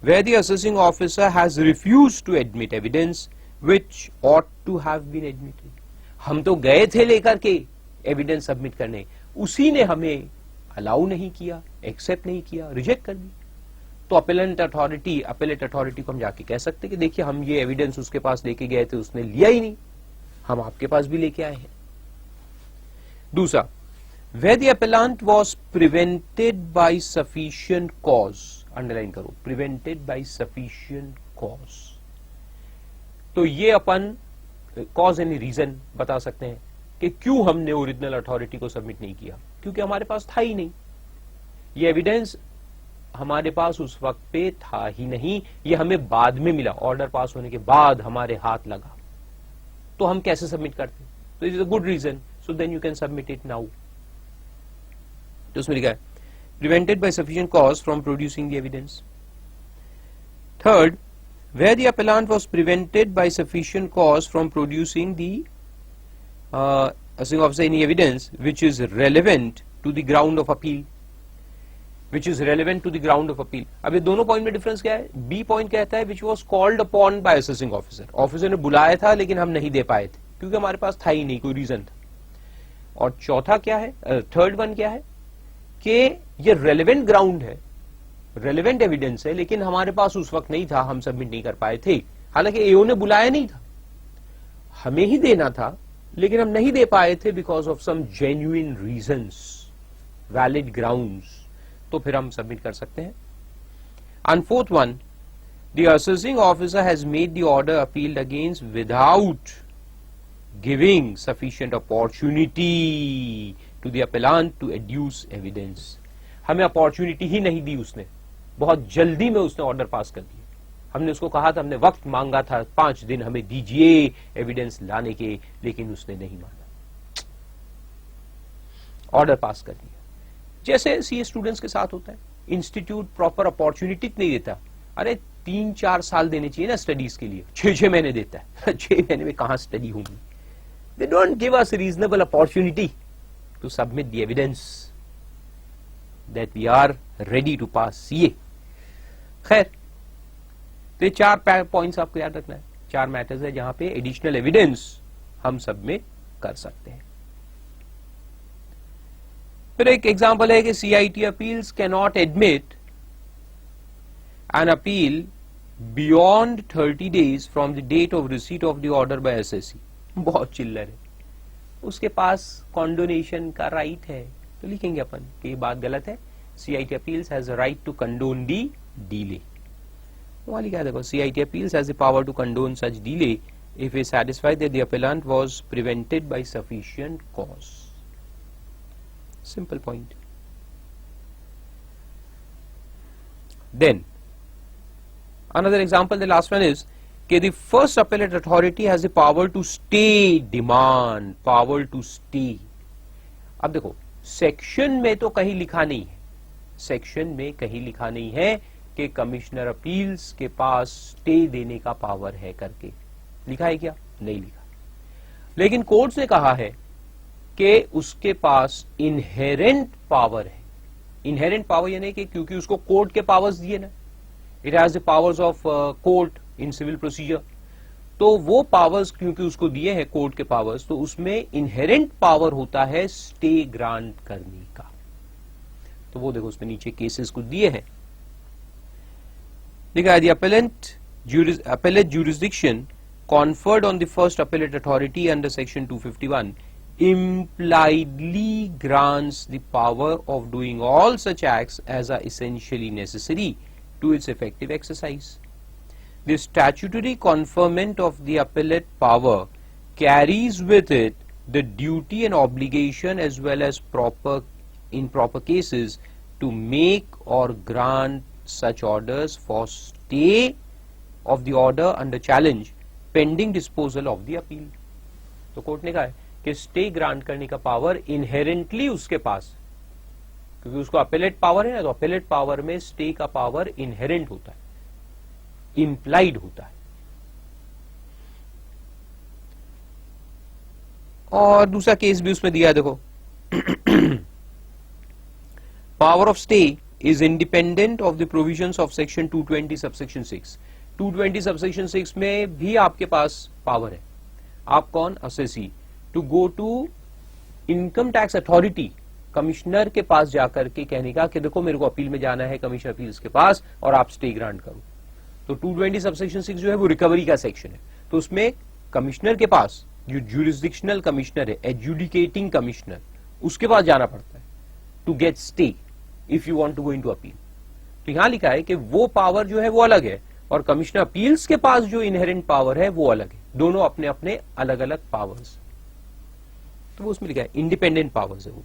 where the assessing officer has refused to admit evidence which ought to have been admitted. हम तो गए थे लेकर के एविडेंस सबमिट करने, उसी ने हमें अलाउ नहीं किया, एक्सेप्ट नहीं किया, रिजेक्ट कर दिया। तो अपीलेट अथॉरिटी को हम जाके कह सकते कि देखिए हम ये एविडेंस उसके पास लेके गए थे, उसने लिया ही नहीं, हम आपके पास भी लेके आए हैं। दूसरा, where the appellant was prevented by sufficient cause, underline करो, प्रिवेंटेड बाय सफिशिएंट कॉज। तो ये अपन कॉज एंड रीजन बता सकते हैं कि क्यों हमने ओरिजिनल अथॉरिटी को सबमिट नहीं किया, क्योंकि हमारे पास था ही नहीं, ये एविडेंस हमारे पास उस वक्त पे था ही नहीं, ये हमें बाद में मिला, ऑर्डर पास होने के बाद हमारे हाथ लगा, तो हम कैसे सबमिट करते? तो it is a good reason, so then you can submit it now. तो उसमें लिखा है prevented by sufficient cause from producing the evidence. Third, where the appellant was prevented by sufficient cause from producing the assessing officer any evidence which is relevant to the ground of appeal, which is relevant to the ground of appeal. अब ये दोनों point में difference क्या है? B point कहता है which was called upon by assessing officer, officer ने बुलाया था लेकिन हम नहीं दे पाए थे क्योंकि हमारे पास था ही नहीं, कोई रीजन था। और चौथा क्या है, थर्ड वन क्या है कि ये रेलेवेंट ग्राउंड है, रेलेवेंट एविडेंस है, लेकिन हमारे पास उस वक्त नहीं था, हम सबमिट नहीं कर पाए थे। हालांकि एओ ने बुलाया नहीं था, हमें ही देना था, लेकिन हम नहीं दे पाए थे because of some genuine reasons, valid grounds, तो फिर हम सबमिट कर सकते हैं। And fourth one, the assessing officer has made the order appealed against without giving sufficient opportunity to the appellant to adduce evidence. हमें अपॉर्चुनिटी ही नहीं दी उसने, बहुत जल्दी में उसने ऑर्डर पास कर दिया। हमने उसको कहा था, हमने वक्त मांगा था 5 दिन हमें दीजिए एविडेंस लाने के, लेकिन उसने नहीं माना, ऑर्डर पास कर दिया। जैसे सीए स्टूडेंट्स के साथ होता है, इंस्टीट्यूट प्रॉपर अपॉर्चुनिटी नहीं देता। अरे 3-4 साल देने चाहिए ना स्टडीज के लिए, 6 महीने देता है 6 महीने में कहां स्टडी होगी? They don't give us reasonable opportunity to submit the evidence that we are ready to pass CA. खैर, तो 4 पॉइंट्स आपको याद रखना है, 4 मैटर्स है जहां पे एडिशनल एविडेंस हम सबमिट कर सकते हैं। फिर एक एग्जांपल है कि CIT appeals can not admit an appeal beyond 30 days from the date of receipt of the order by SSC। बहुत चिल्लर है, उसके पास कॉन्डोनेशन का राइट है, तो लिखेंगे अपन कि ये बात गलत है। CIT appeals has a right to condone the delay. वहां लिखा है देखो, CIT appeals has the power to condone such delay if it satisfied that the appellant was prevented by sufficient cause. Simple point. Then another example, the last one is कि the first appellate authority has the power to stay demand, power to stay। अब देखो, section में तो कहीं लिखा नहीं है, section में कहीं लिखा नहीं है कि कमिश्नर अपील्स के पास स्टे देने का पावर है करके। लिखा है क्या? नहीं लिखा। लेकिन कोर्ट ने कहा है कि उसके पास इनहेरेंट पावर है। इनहेरेंट पावर यानी कि क्योंकि उसको कोर्ट के पावर्स दिए ना, it has the powers of court in civil procedure, तो वो पावर्स क्योंकि उसको दिए हैं कोर्ट के पावर्स, तो उसमें इनहेरेंट पावर होता है स्टे ग्रांट करने का। तो वो देखो उसमें नीचे केसेस कुछ दिए हैं, लिखा है appellate jurisdiction conferred on the first appellate authority under section 251 impliedly grants the power of doing all such acts as are essentially necessary to its effective exercise. The statutory conferment of the appellate power carries with it the duty and obligation as well as in proper cases to make or grant such orders for stay of the order under challenge pending disposal of the appeal. तो court ने कहा है कि stay grant करने का power inherently उसके पास, क्योंकि उसको अपेलेट पावर है ना, तो अपेलेट पावर में स्टे का पावर इनहेरेंट होता है, इंप्लाइड होता है। और दूसरा केस भी उसमें दिया है, देखो power of stay is independent of the provisions of section 220 subsection 6. 220 subsection 6 में भी आपके पास पावर है। आप कौन? Assessee, to go to income tax authority, commissioner के पास जाकर के कहने का कि देखो मेरे को अपील में जाना है कमिश्नर अपील्स के पास और आप स्टे ग्रांट करो। तो 220 सबसेक्शन 6 जो है वो रिकवरी का सेक्शन है, तो उसमें कमिश्नर के पास, जो ज्यूरिसडिक्शनल कमिश्नर है, एडजुडिकेटिंग कमिश्नर, उसके पास जाना पड़ता है to get stay if you want to go into appeal. तो यहां लिखा है कि वो पावर जो है वो अलग है और कमिश्नर अपील्स के पास जो इनहेरेंट पावर है वो अलग है, दोनों अपने अपने अलग अलग पावर्स। तो वो उसमें लिखा है इंडिपेंडेंट पावर्स है वो।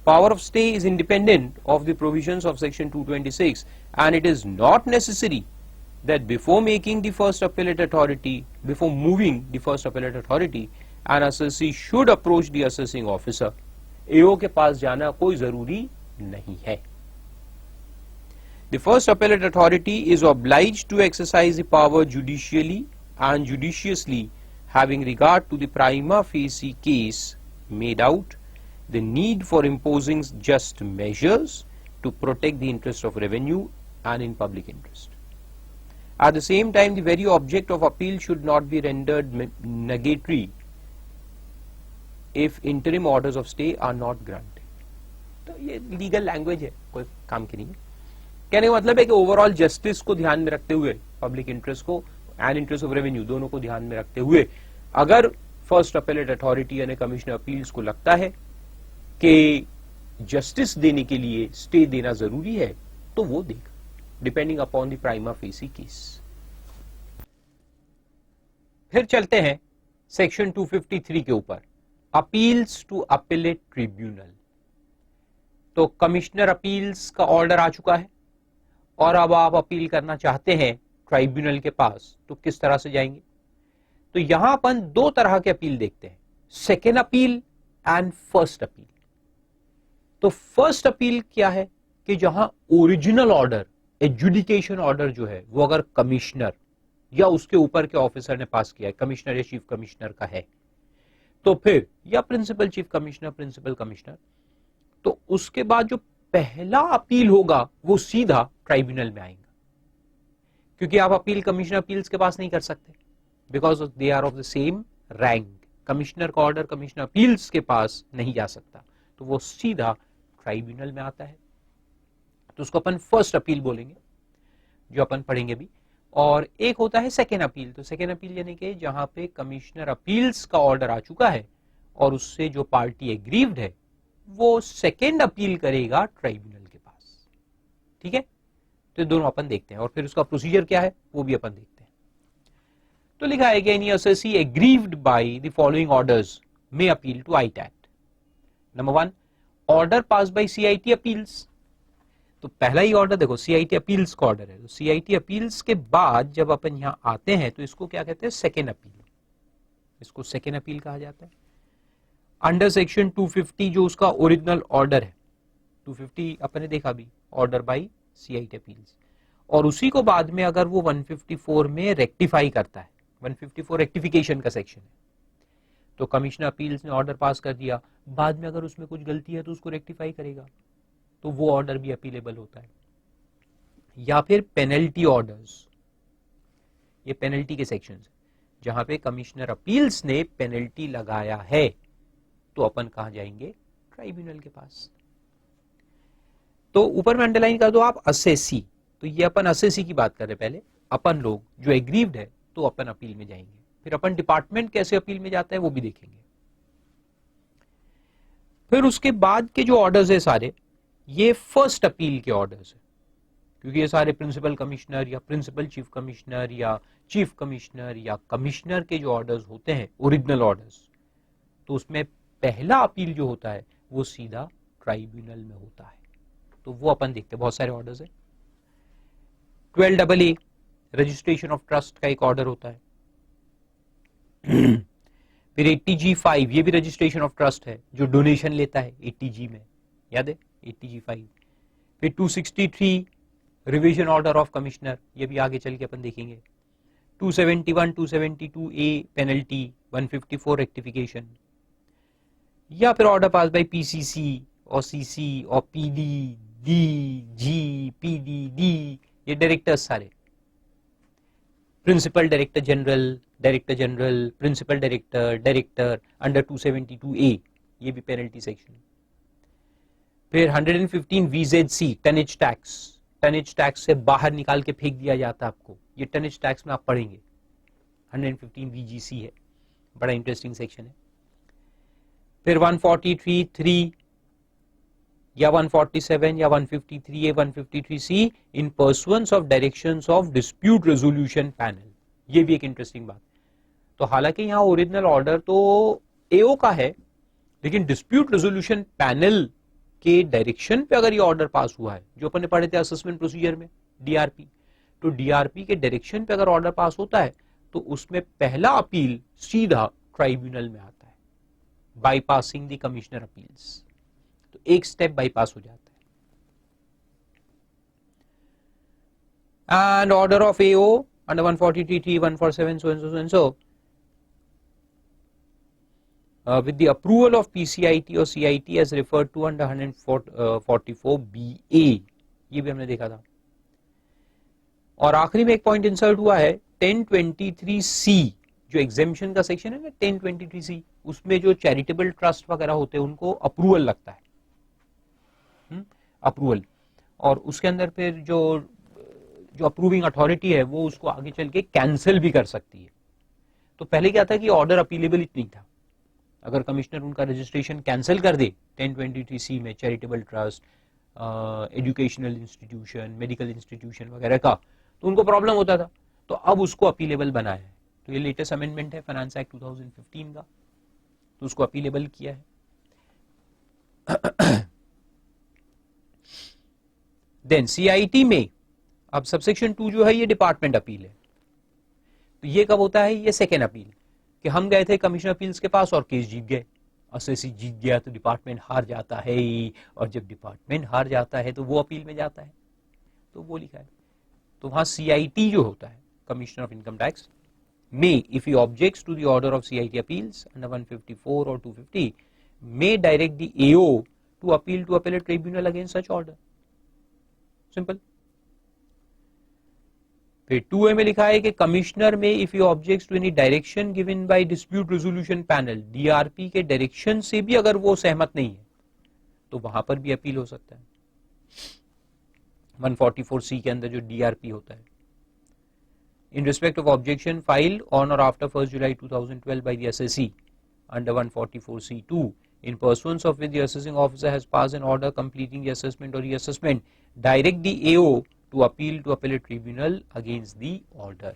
Power of stay is independent of the provisions of section 226 and it is not necessary that before moving the first appellate authority, an assessee should approach the assessing officer. AO के पास जाना कोई जरूरी नहीं है। The first appellate authority is obliged to exercise the power judicially and judiciously, having regard to the prima facie case made out, the need for imposing just measures to protect the interest of revenue and in public interest. At the same time, the very object of appeal should not be rendered nugatory if interim orders of stay are not granted. तो ये legal language है, कोई काम की नहीं है। कहने का मतलब है कि ओवरऑल जस्टिस को ध्यान में रखते हुए, पब्लिक इंटरेस्ट को एंड इंटरेस्ट ऑफ रेवेन्यू दोनों को ध्यान में रखते हुए, अगर फर्स्ट अपेलेट अथॉरिटी यानी कमिश्नर अपील्स को लगता है कि जस्टिस देने के लिए स्टे देना जरूरी है तो वो देगा, depending upon the prima facie case. फिर चलते हैं सेक्शन 253 के ऊपर, अपील्स टू अपेलेट ट्रिब्यूनल। तो कमिश्नर अपील्स का ऑर्डर आ चुका है और अब आप अपील करना चाहते हैं ट्राइब्यूनल के पास, तो किस तरह से जाएंगे? तो यहां अपन दो तरह के अपील देखते हैं, second appeal and first appeal. तो फर्स्ट अपील क्या है कि जहां ओरिजिनल ऑर्डर, एडजुडिकेशन ऑर्डर जो है वो अगर कमिश्नर या उसके ऊपर के ऑफिसर ने पास किया है, कमिश्नर या चीफ कमिश्नर का है, तो फिर या principal chief commissioner, principal commissioner, तो उसके बाद जो पहला अपील होगा वो सीधा ट्राइब्यूनल में आएगा, क्योंकि आप अपील कमिश्नर अपील्स के पास नहीं कर सकते, because they are of the same rank. Commissioner का ऑर्डर कमिश्नर अपील्स के पास नहीं जा सकता, तो वो सीधा ट्राइब्यूनल में आता है। तो उसको अपन फर्स्ट अपील बोलेंगे, जो अपन पढ़ेंगे भी। और एक होता है सेकेंड अपील। तो सेकेंड अपील यानी कि जहां पे कमिश्नर अपील्स का ऑर्डर आ चुका है और उससे जो पार्टी एग्रीव्ड है वो सेकेंड अपील करेगा ट्राइब्यूनल के पास। ठीक है, तो दोनों अपन देखते हैं और फिर उसका प्रोसीजर क्या है वो भी अपन देखते हैं। तो लिखा है कि any assessee aggrieved by the following orders may appeal to ITAT. Number 1, order pass by CIT appeals. तो पहला ही ऑर्डर देखो, सीआईटी अपील्स का ऑर्डर है। तो सीआईटी अपील्स के बाद जब अपन यहां आते हैं तो इसको क्या कहते हैं? Second appeal. इसको सेकेंड अपील कहा जाता है। अंडर सेक्शन 250 जो उसका ओरिजिनल ऑर्डर है, 250 अपन ने देखा भी, ऑर्डर बाय CIT अपील्स, और उसी को बाद में अगर वो 154 में रेक्टिफाई करता है, 154 रेक्टिफिकेशन का सेक्शन है, तो कमिश्नर अपील्स ने ऑर्डर पास कर दिया, बाद में अगर उसमें कुछ गलती है तो उसको रेक्टिफाई करेगा, तो वो ऑर्डर भी अपीलेबल होता है। या फिर पेनल्टी ऑर्डर्स, ये पेनल्टी के सेक्शंस, जहां पे कमिश्नर अपील्स ने पेनल्टी लगाया है, तो अपन कहां जाएंगे? ट्राइब्यूनल के पास। तो ऊपर में अंडरलाइन कर दो आप असेसी, तो ये अपन असेसी की बात कर रहे, पहले अपन लोग जो एग्रीव्ड है तो अपन अपील में जाएंगे, फिर अपन डिपार्टमेंट कैसे अपील में जाता है वो भी देखेंगे। फिर उसके बाद के जो ऑर्डर्स है सारे, ये फर्स्ट अपील के ऑर्डर्स है, क्योंकि ये सारे प्रिंसिपल कमिश्नर या प्रिंसिपल चीफ कमिश्नर या चीफ कमिश्नर या कमिश्नर के जो ऑर्डर्स होते हैं, ओरिजिनल ऑर्डर्स, तो उसमें पहला अपील जो होता है वो सीधा ट्राइब्यूनल में होता है। तो वो अपन देखते हैं, बहुत सारे ऑर्डर्स है। 12AA रजिस्ट्रेशन ऑफ ट्रस्ट का एक ऑर्डर होता है। फिर 80G5 ये भी रजिस्ट्रेशन ऑफ ट्रस्ट है, जो डोनेशन लेता है 80G में, याद है 80G5। फिर 263 रिवीजन ऑर्डर ऑफ कमिश्नर, ये भी आगे चल के अपन देखेंगे। 271 272A पेनल्टी, 154 रेक्टिफिकेशन, या फिर ऑर्डर पास बाय PCC और CC और PD, DG, PD, D, ये डायरेक्टर्स सारे, principal director general, director general, principal director, director under 272A, ये भी पेनल्टी सेक्शन। फिर 115 VZC tonnage tax, tonnage tax से बाहर निकाल के फेंक दिया जाता है आपको, ये टनेज टैक्स में आप पढ़ेंगे। 115 VGC है, बड़ा इंटरेस्टिंग सेक्शन है। फिर 143(3) या 147 या 153A 153C in pursuance of directions of dispute resolution panel, ये भी एक इंटरेस्टिंग बात। तो हालांकि यहाँ ओरिजिनल ऑर्डर तो एओ का है, लेकिन डिस्प्यूट रेजोल्यूशन पैनल के डायरेक्शन पे अगर ये ऑर्डर पास हुआ है, जो अपन ने पढ़े थे असेसमेंट प्रोसीजर में DRP, तो DRP के डायरेक्शन पे अगर ऑर्डर पास होता है तो उसमें पहला अपील सीधा ट्राइब्यूनल में आता है, बाईपासिंग द कमिश्नर अपील्स, तो एक स्टेप बाईपास हो जाता है। And order of AO under 143(3), 147 so and so so and so with the approval of PCIT और CIT as referred to under 144BA, ये भी हमने देखा था। और आखिरी में एक पॉइंट इंसर्ट हुआ है 1023C, जो एग्जेम्पशन का सेक्शन है ना 1023C, उसमें जो चैरिटेबल ट्रस्ट वगैरह होते हैं उनको अप्रूवल लगता है, अप्रूवल, और उसके अंदर फिर जो अप्रूविंग अथॉरिटी है वो उसको आगे चल के कैंसिल भी कर सकती है। तो पहले क्या था कि ऑर्डर अपीलेबल नहीं था, अगर कमिश्नर उनका रजिस्ट्रेशन कैंसिल कर दे 1023C में charitable trust, educational institution, medical institution वगैरह का, तो उनको प्रॉब्लम होता था, तो अब उसको अपीलेबल बनाया है। तो ये लेटेस्ट अमेंडमेंट है फाइनेंस एक्ट 2015 का, तो उसको अपीलेबल किया है। देन CIT में अब सबसेक्शन 2 जो है ये डिपार्टमेंट अपील है, तो ये कब होता है? ये सेकेंड अपील, कि हम गए थे कमिश्नर अपील्स के पास और केस जीत गए, असेसी जीत गया तो डिपार्टमेंट हार जाता है, और जब डिपार्टमेंट हार जाता है तो वो अपील में जाता है, तो वो लिखा है। तो वहां CIT जो होता है, commissioner of income tax, may if he objects to the order of CIT appeals under 154 or 250 may direct the AO to appeal to appellate tribunal against such order, simple। फिर 2A में लिखा है कि commissioner में if he objects to any direction given by dispute resolution panel, DRP के direction से भी अगर वो सहमत नहीं है तो वहां पर भी अपील हो सकता है। 144C के अंदर जो DRP होता है, in respect of objection filed on or after 1st July 2012 by the SSE under 144C2, in pursuance of which the assessing officer has passed an order completing the assessment or reassessment, direct the AO to appeal to appellate tribunal against the order।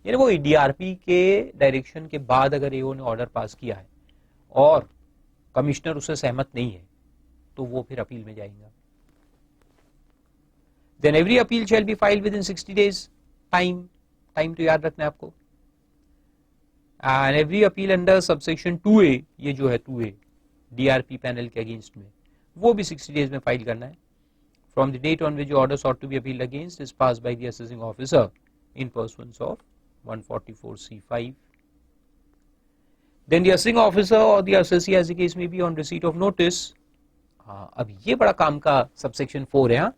यानी वो DRP के direction के बाद अगर AO ने order pass किया है और कमिश्नर उससे सहमत नहीं है तो वो फिर अपील में जाएगा। Then every appeal shall be filed within 60 days time तो याद रखना है आपको। And every appeal under subsection 2A, ये जो है 2A DRP पैनल के अगेंस्ट में, वो भी 60 डेज में फाइल करना है। from the date on which the order sought to be appealed against is passed by the assessing officer in pursuance of 144C5. Then the assessing officer or the assessee as the case may be on receipt of notice. अब ये बड़ा काम का subsection 4 है,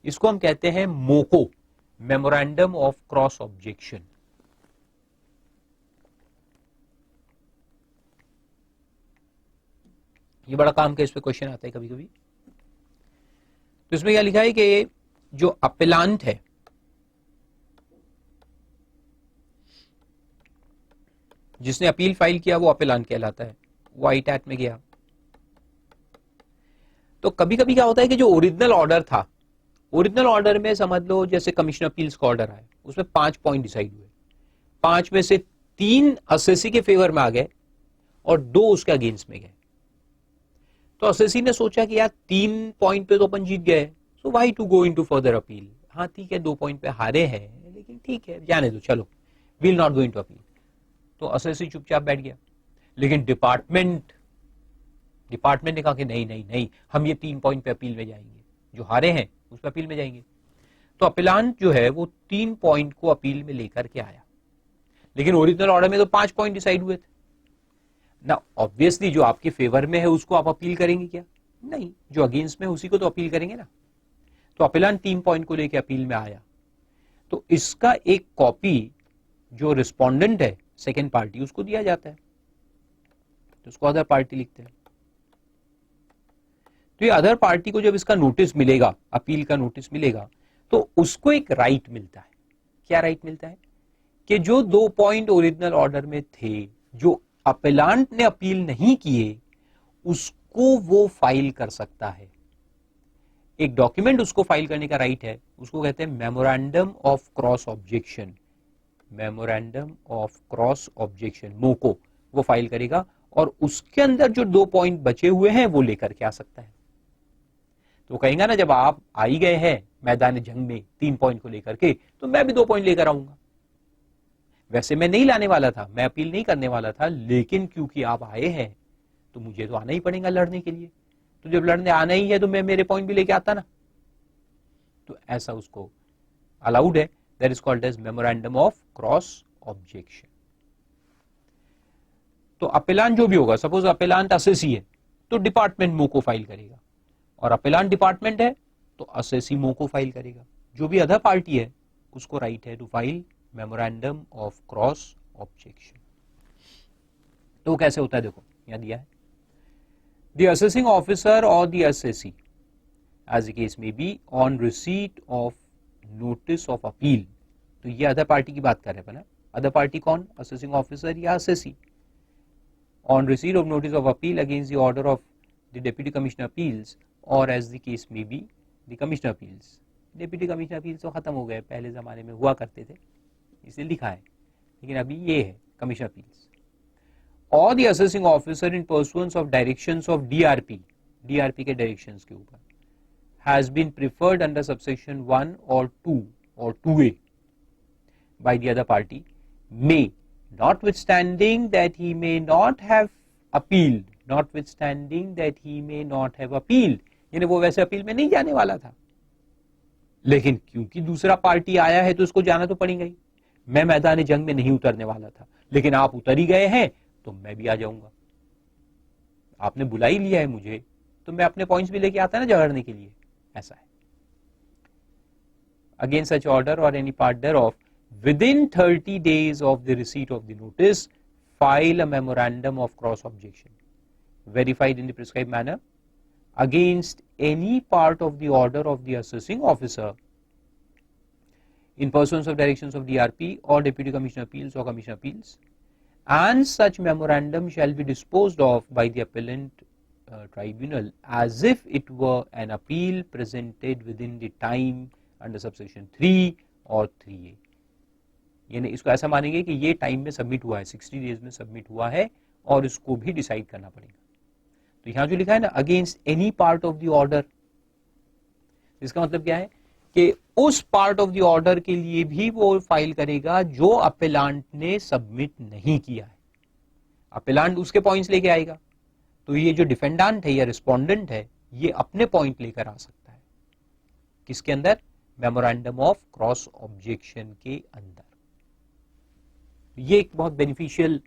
इसको हम कहते हैं मोको, मेमोरेंडम ऑफ क्रॉस ऑब्जेक्शन। ये बड़ा काम का, इस पे क्वेश्चन आता है कभी कभी। तो इसमें क्या लिखा है कि जो अपीलांट है, जिसने अपील फाइल किया वो अपीलांट कहलाता है, वो आईटैट में गया। तो कभी कभी क्या होता है कि जो ओरिजिनल ऑर्डर था, ओरिजिनल ऑर्डर में समझ लो जैसे कमिश्नर अपील्स का ऑर्डर आया, उसमें 5 पॉइंट डिसाइड हुए, 5 में से 3 असेसी के फेवर में आ गए और 2 उसके अगेंस्ट में गए। तो असेसी ने सोचा कि यार 3 पॉइंट पे तो अपन जीत गए, so why to go into further appeal. हाँ ठीक है, 2 पॉइंट पे हारे हैं, लेकिन ठीक है जाने दो, चलो will not go into appeal. तो असेसी चुपचाप बैठ गया। लेकिन डिपार्टमेंट ने कहा कि नहीं नहीं नहीं, हम ये 3 पॉइंट पे अपील में जाएंगे, जो हारे हैं उस पर अपील में जाएंगे। तो अपीलांट जो है वो 3 पॉइंट को अपील में लेकर के आया, लेकिन ओरिजिनल ऑर्डर में तो 5 पॉइंट डिसाइड हुए थे ना। ऑब्वियसली जो आपके फेवर में है उसको आप अपील करेंगे क्या? नहीं, जो अगेंस्ट में उसी को तो अपील करेंगे ना। तो अपीलांट 3 पॉइंट को लेकर अपील में आया, तो इसका एक कॉपी जो रिस्पोंडेंट है, सेकेंड पार्टी, उसको दिया जाता है, तो उसको अदर पार्टी लिखते हैं। तो ये अदर पार्टी को जब इसका नोटिस मिलेगा, अपील का नोटिस मिलेगा, तो उसको एक राइट मिलता है। क्या राइट मिलता है? कि जो 2 पॉइंट ओरिजिनल ऑर्डर में थे, जो अपीलांट ने अपील नहीं किए, उसको वो फाइल कर सकता है। एक डॉक्यूमेंट उसको फाइल करने का राइट है, उसको कहते हैं memorandum of cross objection. Memorandum of cross objection, मोको, वो फाइल करेगा और उसके अंदर जो 2 पॉइंट बचे हुए हैं वो लेकर के आ सकता है। तो कहेंगे ना, जब आप आ ही गए हैं मैदान जंग में 3 पॉइंट को लेकर के, तो मैं भी 2 पॉइंट लेकर आऊंगा। वैसे मैं नहीं लाने वाला था, मैं अपील नहीं करने वाला था, लेकिन क्योंकि आप आए हैं तो मुझे तो आना ही पड़ेगा लड़ने के लिए। तो जब लड़ने आना ही है तो मैं मेरे पॉइंट भी लेके आता ना। तो ऐसा उसको अलाउड है। That is called as memorandum of cross objection. तो अपीलांट जो भी होगा, सपोज अपीलांट असेसी है तो डिपार्टमेंट मोको फाइल करेगा, और अपीलांट डिपार्टमेंट है तो असेसी मोको फाइल करेगा। जो भी अदर पार्टी है उसको राइट है to file memorandum of cross objection. तो कैसे होता है देखो, यहां दिया है, the assessing officer or the assessee as the case may be on receipt of notice of appeal. तो ये अदर पार्टी की बात कर रहे हैं ना। अदर पार्टी कौन? असेसिंग ऑफिसर या assessee. On receipt of notice of appeal against the order of the Deputy Commissioner Appeals or as the case may be the Commissioner Appeals. Deputy Commissioner Appeals तो खत्म हो गए, पहले जमाने में हुआ करते थे, इसे लिखा है, लेकिन अभी ये है Commissioner Appeals. Or the assessing officer in pursuance of directions of DRP, DRP के directions के ऊपर, has been preferred under subsection 1 or 2 or 2A by the other party may, notwithstanding that he may not have appealed, notwithstanding that he may not have appealed, यानी वो वैसे appeal में नहीं जाने वाला था, लेकिन क्योंकि दूसरा पार्टी आया है तो उसको जाना तो पड़ेगा ही। मैं मैदान जंग में नहीं उतरने वाला था, लेकिन आप उतर ही गए हैं तो मैं भी आ जाऊंगा। आपने बुला ही लिया है मुझे, तो मैं अपने पॉइंट्स भी लेके आता ना झगड़ने के लिए। ऐसा है। Against such order or any part thereof, within 30 days of the receipt of the notice, file a memorandum of cross objection, verified in the prescribed manner, against any part of the order of the assessing officer in pursuance of directions of DRP or Deputy Commissioner Appeals or Commissioner Appeals, and such memorandum shall be disposed of by the appellant tribunal as if it were an appeal presented within the time under subsection 3 or 3A. यानी इसको ऐसा मानेंगे कि ये time में submit हुआ है, 60 days में सबमिट हुआ है, और इसको भी डिसाइड करना पड़ेगा। तो यहां जो लिखा है ना, against any part of the order, इसका मतलब क्या है कि उस पार्ट ऑफ द ऑर्डर के लिए भी वो फाइल करेगा जो अपीलांट ने सबमिट नहीं किया है। अपीलांट उसके पॉइंट्स लेके आएगा, तो ये जो डिफेंडेंट है या रिस्पोंडेंट है, ये अपने पॉइंट लेकर आ सकता है। किसके अंदर? मेमोरेंडम ऑफ क्रॉस ऑब्जेक्शन के अंदर। ये एक बहुत बेनिफिशियल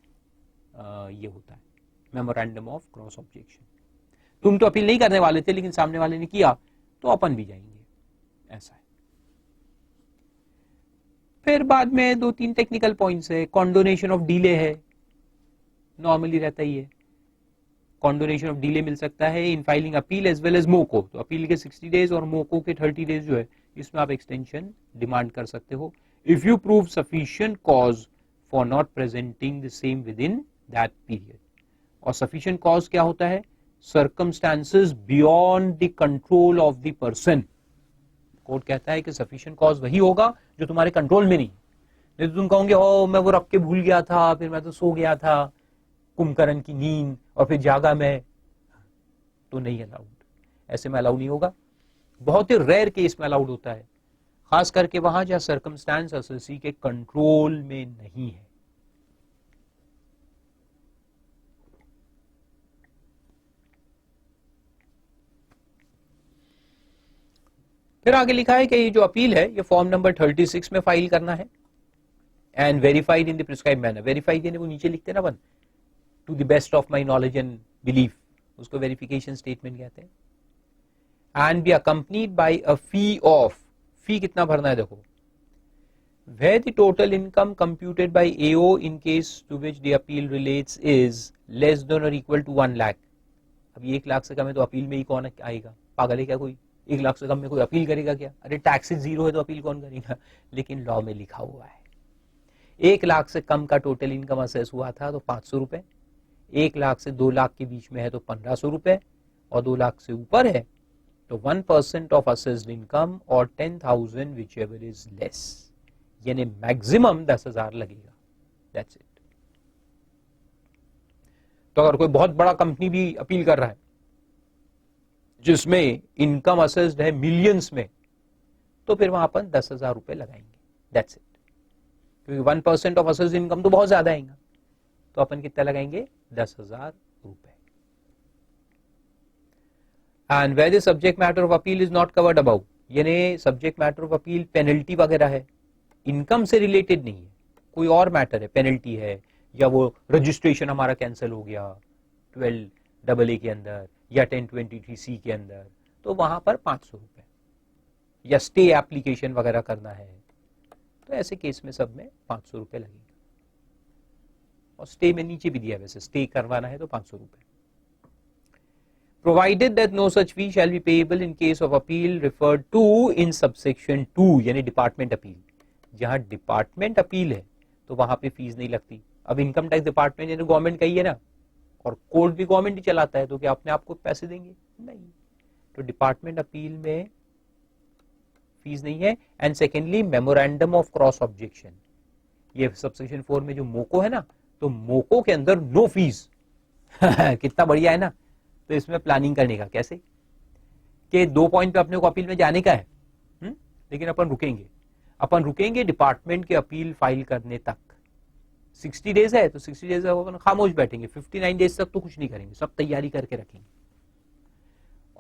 ये होता है मेमोरेंडम ऑफ क्रॉस ऑब्जेक्शन। तुम तो अपील नहीं करने वाले थे लेकिन सामने वाले ने किया तो अपन भी जाएंगे, ऐसा है। फिर बाद में 2-3 टेक्निकल पॉइंट्स है। कॉन्डोनेशन ऑफ डिले है, नॉर्मली रहता ही है। कॉन्डोनेशन ऑफ डिले मिल सकता है in filing appeal as well as मोको। तो अपील के 60 डेज और मोको के 30 डेज जो है इसमें आप एक्सटेंशन डिमांड कर सकते हो if you prove sufficient cause for not presenting the same with in that period. और सफिशिएंट कॉज क्या होता है? Circumstances beyond the control of the person. Court कहता है कि सफिशिएंट कॉज वही होगा जो तुम्हारे कंट्रोल में नहीं तो तुम कहोगे ओ मैं वो रख के भूल गया था, फिर मैं तो सो गया था, कुंभकर्ण की नींद, और फिर जागा मैं, तो नहीं अलाउड। ऐसे में अलाउ नहीं होगा। बहुत ही रेयर केस में अलाउड होता है, खास करके वहां जहां सर्कमस्टांस असेसी के कंट्रोल में नहीं है। फिर आगे लिखा है कि ये जो अपील है ये फॉर्म नंबर 36 में फाइल करना है and verified in the prescribed manner. Verified यानी वो नीचे लिखते हैं ना अपन, to the best of my knowledge and belief, उसको वेरिफिकेशन स्टेटमेंट कहते हैं। And be accompanied by a fee of, fee कितना भरना है देखो, where the total income computed by AO in case to which the appeal relates is less than or equal to 1 lakh। अभी 1 लाख से कम है तो अपील में ही कौन आएगा? पागल है क्या कोई? 1 लाख से कम में कोई अपील करेगा क्या? अरे टैक्सेस 0 है तो अपील कौन करेगा? लेकिन लॉ में लिखा हुआ है 1 लाख से कम का टोटल इनकम असेस हुआ था तो 500 रुपए, 1 लाख से 2 लाख के बीच में है तो 1500 रुपए, और 2 लाख से ऊपर है तो 1% ऑफ असेस्ड इनकम और 10,000 विच एवर इज लेस, यानी मैक्सिमम 10,000 लगेगा। That's it. तो अगर कोई बहुत बड़ा कंपनी भी अपील कर रहा है जिसमें इनकम असेस्ड है मिलियंस में, तो फिर वहां पर 10,000 रुपए लगाएंगे। That's it. क्योंकि 1% ऑफ असेस्ड इनकम तो बहुत ज्यादा आएगा, तो अपन कितना लगाएंगे? 10,000 रुपए। And where the subject matter of appeal is not covered above, यानी subject matter of appeal penalty वगैरह है, इनकम से रिलेटेड नहीं है, कोई और मैटर है, पेनल्टी है, या वो रजिस्ट्रेशन हमारा कैंसिल हो गया 12AA के अंदर या 1023C के अंदर, तो वहां पर 500 रुपए, या स्टे एप्लीकेशन वगैरह करना है तो ऐसे केस में सब में 500 रुपए लगेगा। और स्टे में नीचे भी दिया, वैसे स्टे करवाना है तो 500 रुपए। Provided that no such fee shall be payable in case of appeal referred to in subsection 2, यानी डिपार्टमेंट अपील। जहां डिपार्टमेंट अपील है तो वहां पे फीस नहीं लगती। अब इनकम टैक्स डिपार्टमेंट यानी गवर्नमेंट का ही है ना, और कोर्ट भी गवर्नमेंट ही चलाता है, तो क्या अपने आप को पैसे देंगे? नहीं। तो डिपार्टमेंट अपील में फीस नहीं है। And secondly memorandum of cross objection, ये सबसेक्शन 4 में जो मोको है ना, तो मोको के अंदर नो फीस कितना बढ़िया है ना। तो इसमें प्लानिंग करने का कैसे कि 2 पॉइंट पे अपने को अपील में जाने का है, लेकिन अपन रुकेंगे डिपार्टमेंट के अपील फाइल करने तक। 60 डेज है तो 60 डेज अपन खामोश बैठेंगे, 59 डेज तक तो कुछ नहीं करेंगे, सब तैयारी करके रखेंगे।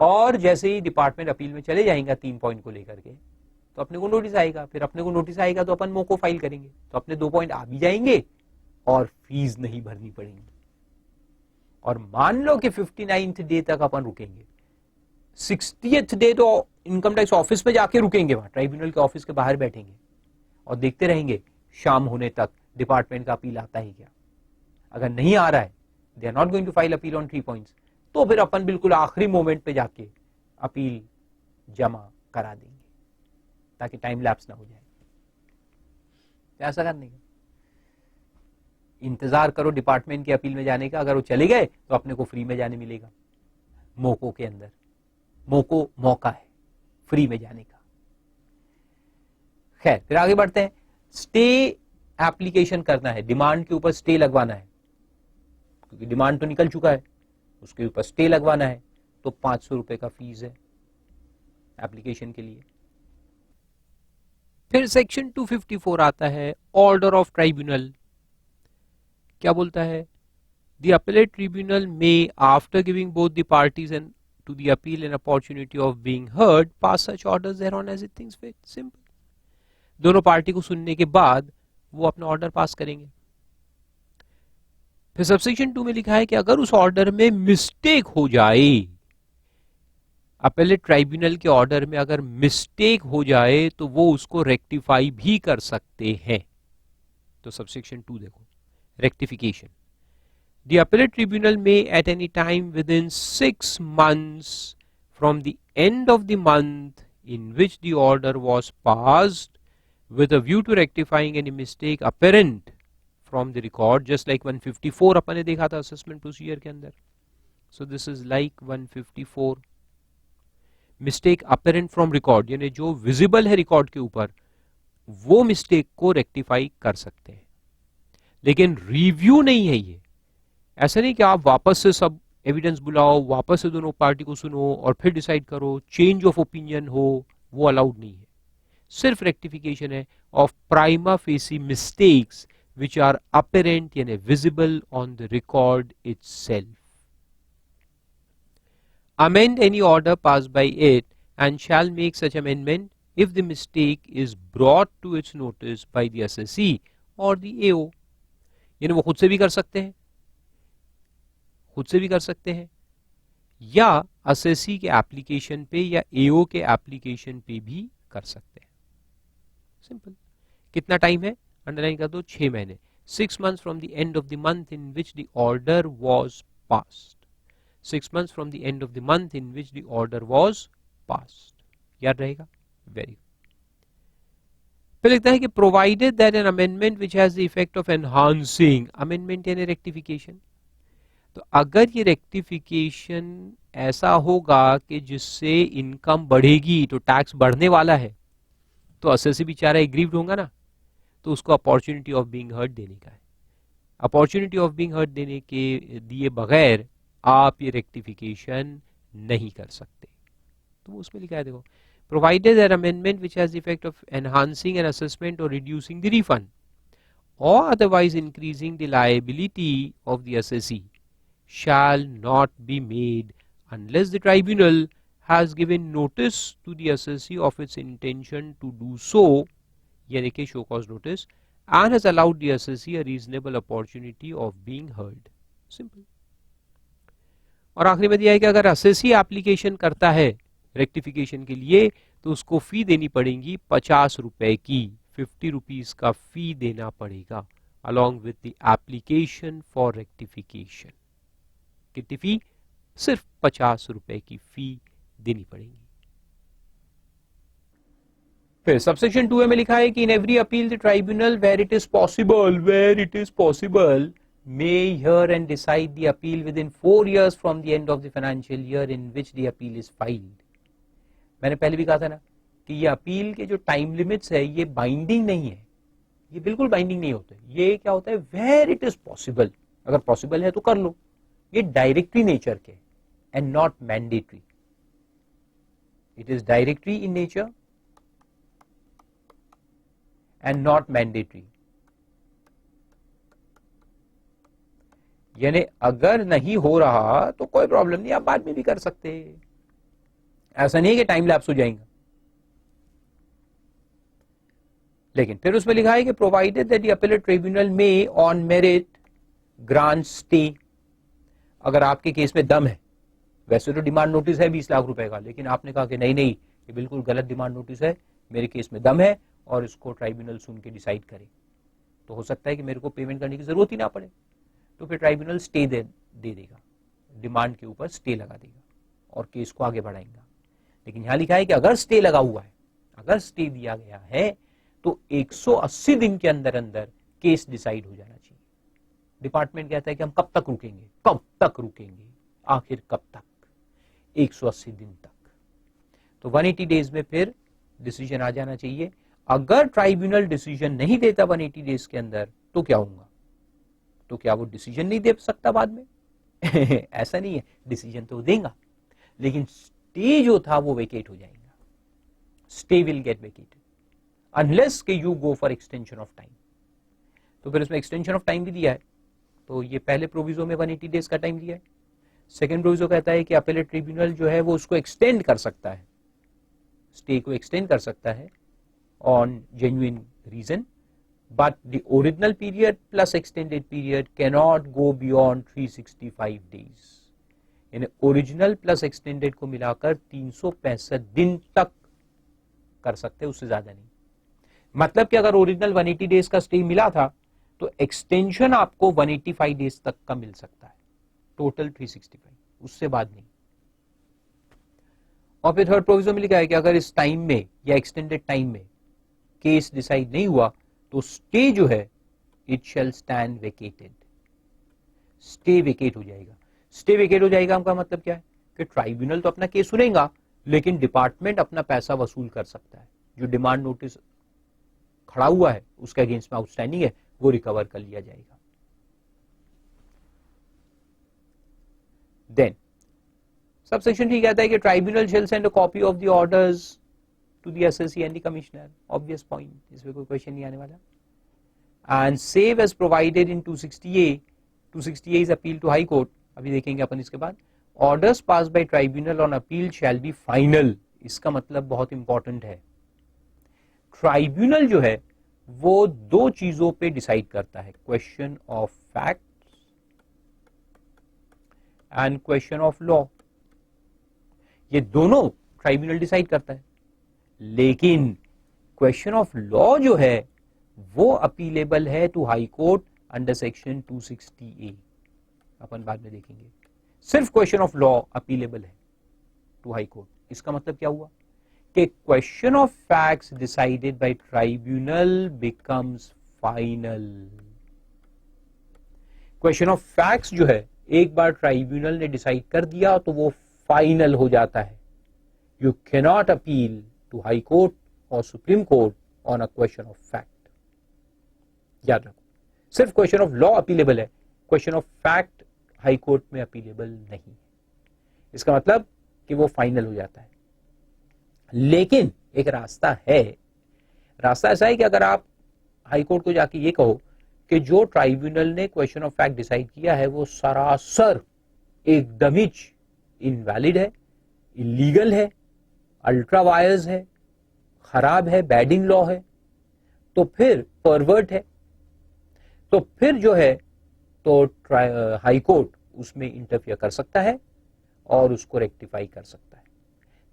और जैसे ही डिपार्टमेंट अपील में चले जाएंगे 3 पॉइंट को लेकर के, तो अपने को नोटिस आएगा, फिर अपने को नोटिस आएगा तो अपन मोको फाइल करेंगे, तो अपने 2 पॉइंट आ भी जाएंगे और फीस नहीं भरनी पड़ेगी। और मान लो कि 59th डे तक अपन रुकेंगे, 60th डे तो इनकम टैक्स ऑफिस में जाके रुकेंगे, वहां ट्राइब्यूनल के ऑफिस के बाहर बैठेंगे और देखते रहेंगे शाम होने तक डिपार्टमेंट का अपील आता है क्या। अगर नहीं आ रहा है, they are not going to file appeal on 3 points, तो फिर अपन बिल्कुल आखिरी मोमेंट पे जाके अपील जमा करा देंगे ताकि टाइम लैप्स ना हो जाए। ऐसा करने का इंतजार करो डिपार्टमेंट की अपील में जाने का, अगर वो चले गए तो अपने को फ्री में जाने मिलेगा। मोको के अंदर मोको मौका है फ्री में जाने का। खैर फिर आगे बढ़ते हैं। स्टे एप्लीकेशन करना है, डिमांड के ऊपर स्टे लगवाना है, क्योंकि डिमांड तो निकल चुका है, उसके ऊपर स्टे लगवाना है, तो 500 रुपए का फीस है एप्लीकेशन के लिए। फिर सेक्शन 254 आता है, ऑर्डर ऑफ ट्राइब्यूनल। क्या बोलता है? द अपीलेट ट्रिब्यूनल में after giving both the parties an to the appeal an opportunity of being heard, pass such orders thereon as it thinks fit. Simple. दोनों पार्टी को सुनने के बाद वो अपना ऑर्डर पास करेंगे. फिर सबसेक्शन 2 में लिखा है कि अगर उस ऑर्डर में मिस्टेक हो जाए, अपेलेट ट्राइब्यूनल के ऑर्डर में अगर मिस्टेक हो जाए तो वो उसको रेक्टिफाई भी कर सकते हैं. तो सबसेक्शन 2 देखो, rectification. The appellate tribunal may at any time within 6 months from the end of the month in which the order was passed with a view to rectifying any mistake apparent from the record, just like 154 अपन ने देखा था assessment procedure के अंदर. So this is like 154. Mistake apparent from record, यानी जो visible है record के ऊपर, वो मिस्टेक को रेक्टिफाई कर सकते हैं. लेकिन रिव्यू नहीं है ये. ऐसा नहीं कि आप वापस से सब एविडेंस बुलाओ, वापस से दोनों पार्टी को सुनो और फिर डिसाइड करो, चेंज ऑफ ओपिनियन हो, वो अलाउड नहीं है. सिर्फ रेक्टिफिकेशन है of prima facie mistakes which are apparent यानी visible on the record itself. Amend any order passed by it and shall make such amendment if the mistake is brought to its notice by the assessee or the AO. यानी वो खुद से भी कर सकते हैं, खुद से भी कर सकते हैं, या असेसी के एप्लीकेशन पे या एओ के एप्लीकेशन पे भी कर सकते हैं. सिंपल. कितना टाइम है? अंडरलाइन कर दो, 6 महीने. 6 months from the end of the month in which the order was passed. 6 months from the end of the month in which the order was passed. याद रहेगा? Very good. फिर लिखता है कि provided that an amendment which has the effect of enhancing. Amendment यानी rectification. तो अगर ये रेक्टिफिकेशन ऐसा होगा कि जिससे इनकम बढ़ेगी, तो टैक्स बढ़ने वाला है, तो असेसी बेचारा एग्रीव्ड होगा ना, तो उसको अपॉर्चुनिटी ऑफ बीइंग हर्ड देने का है. अपॉर्चुनिटी ऑफ बीइंग हर्ड देने के दिए बगैर आप ये रेक्टिफिकेशन नहीं कर सकते. तो उसमें लिखा है, देखो, provided that amendment which has the effect of enhancing an assessment or reducing the refund or otherwise increasing the liability of the assessee shall not be made unless the tribunal has given notice to the assessee of its intention to do so, यानी कि show cause notice, and has allowed the assessee a reasonable opportunity of being heard. Simple. और आखिरी में दिया है कि अगर assessee application करता है रेक्टिफिकेशन के लिए तो उसको फी देनी पड़ेगी 50 रुपए की. 50 रुपीज का फी देना पड़ेगा along with the application for rectification. कितनी फी? सिर्फ 50 रुपए की फी देनी पड़ेगी. फिर सबसेक्शन 2 में लिखा है कि in every appeal the tribunal where it is possible may hear and decide the appeal within 4 years from the end of the financial year in which the appeal is filed. मैंने पहले भी कहा था ना कि ये अपील के जो टाइम लिमिट्स है ये बाइंडिंग नहीं है, ये बिल्कुल बाइंडिंग नहीं होते. ये क्या होता है? Where it is possible. अगर पॉसिबल है तो कर लो. ये डायरेक्टरी नेचर के and not mandatory. It is directory in nature and not mandatory. यानी अगर नहीं हो रहा तो कोई प्रॉब्लम नहीं, आप बाद में भी कर सकते. ऐसा नहीं है कि टाइम लैप्स हो जाएगा. लेकिन फिर उसमें लिखा है कि provided that the appellate tribunal में ऑन मेरिट ग्रांट स्टे. अगर आपके केस में दम है, वैसे तो डिमांड नोटिस है 20 लाख रुपए का, लेकिन आपने कहा कि नहीं ये बिल्कुल गलत डिमांड नोटिस है, मेरे केस में दम है और इसको ट्राइब्यूनल सुन के डिसाइड करे, तो हो सकता है कि मेरे को पेमेंट करने की जरूरत ही ना पड़े. तो फिर ट्राइब्यूनल स्टे दे देगा, डिमांड के ऊपर स्टे लगा देगा और केस को आगे बढ़ाएगा. लेकिन यहां लिखा है कि अगर स्टे लगा हुआ है, अगर स्टे दिया गया है तो 180 दिन के अंदर अंदर केस डिसाइड हो जाना चाहिए. डिपार्टमेंट कहता है कि हम कब तक रुकेंगे, आखिर कब तक? 180 दिन तक. तो 180 डेज में फिर डिसीजन आ जाना चाहिए. अगर ट्राइब्यूनल डिसीजन नहीं देता 180 डेज के अंदर तो क्या होगा? तो क्या वो डिसीजन नहीं दे सकता बाद में? ऐसा नहीं है, डिसीजन तो देगा, लेकिन स्टे जो था वो वेकेट हो जाएगा. Stay will get vacated unless के you go for extension of time. तो फिर उसमें एक्सटेंशन ऑफ टाइम भी दिया है. तो ये पहले प्रोविजो में 180 डेज का टाइम दिया है. सेकेंड प्रोविजो कहता है कि अपेलेट ट्रिब्यूनल जो है वो उसको एक्सटेंड कर सकता है, स्टे को एक्सटेंड कर सकता है on genuine reason, but the original period plus extended period cannot go beyond 365 days. यानी ओरिजिनल प्लस एक्सटेंडेड को मिलाकर 365 दिन तक कर सकते हैं, उससे ज्यादा नहीं। मतलब कि अगर ओरिजिनल 180 डेज का स्टे मिला था तो एक्सटेंशन आपको 185 डेज तक का मिल सकता है, टोटल 365, उससे बाद नहीं। और फिर थर्ड प्रोविजन में लिखा है कि अगर इस टाइम में या एक्सटेंडेड टाइम में केस डिसाइड नहीं हुआ तो स्टे जो है it shall stand vacated, stay vacate हो जाएगा। स्टे वेकेट हो जाएगा का मतलब क्या है कि ट्राइब्यूनल तो अपना केस सुनेगा लेकिन डिपार्टमेंट अपना पैसा वसूल कर सकता है, जो डिमांड नोटिस खड़ा हुआ है उसके अगेंस्ट में आउटस्टैंडिंग है वो रिकवर कर लिया जाएगा। देन सबसेक्शन 3 कहता है कि tribunal shall send a copy of the orders to the SSC and the commissioner, obvious point, इसमें कोई क्वेश्चन नहीं आने वाला। And save as provided in 260A, 260A is appeal to high court, अभी देखेंगे अपन इसके बाद। Orders passed by tribunal on appeal shall be final, इसका मतलब बहुत इंपॉर्टेंट है। ट्राइब्यूनल जो है वो दो चीजों पे डिसाइड करता है, question of fact and question of law, ये दोनों ट्राइब्यूनल डिसाइड करता है। लेकिन क्वेश्चन ऑफ लॉ जो है वो अपीलेबल है to high court under section 260A, अपन बाद में देखेंगे। सिर्फ क्वेश्चन ऑफ लॉ अपीलेबल है टू हाई कोर्ट। इसका मतलब क्या हुआ कि question of facts decided by tribunal becomes final. Question of facts जो है एक बार ट्राइब्यूनल ने डिसाइड कर दिया तो वो फाइनल हो जाता है। You cannot appeal to high court or supreme court on a question of fact, याद रखो। सिर्फ क्वेश्चन ऑफ लॉ अपीलेबल है, question of fact high court में अपीलेबल नहीं है। इसका मतलब कि वो फाइनल हो जाता है। लेकिन एक रास्ता है, रास्ता ऐसा है कि अगर आप हाई कोर्ट को जाके ये कहो कि जो ट्राइब्यूनल ने क्वेश्चन ऑफ फैक्ट डिसाइड किया है वो सरासर एकदम ही इनवैलिड है, इलीगल है, अल्ट्रा वायर्स है, खराब है, बैड इन लॉ है, तो फिर परवर्ट है, तो फिर जो है तो हाई कोर्ट उसमें इंटरफियर कर सकता है और उसको रेक्टिफाई कर सकता है।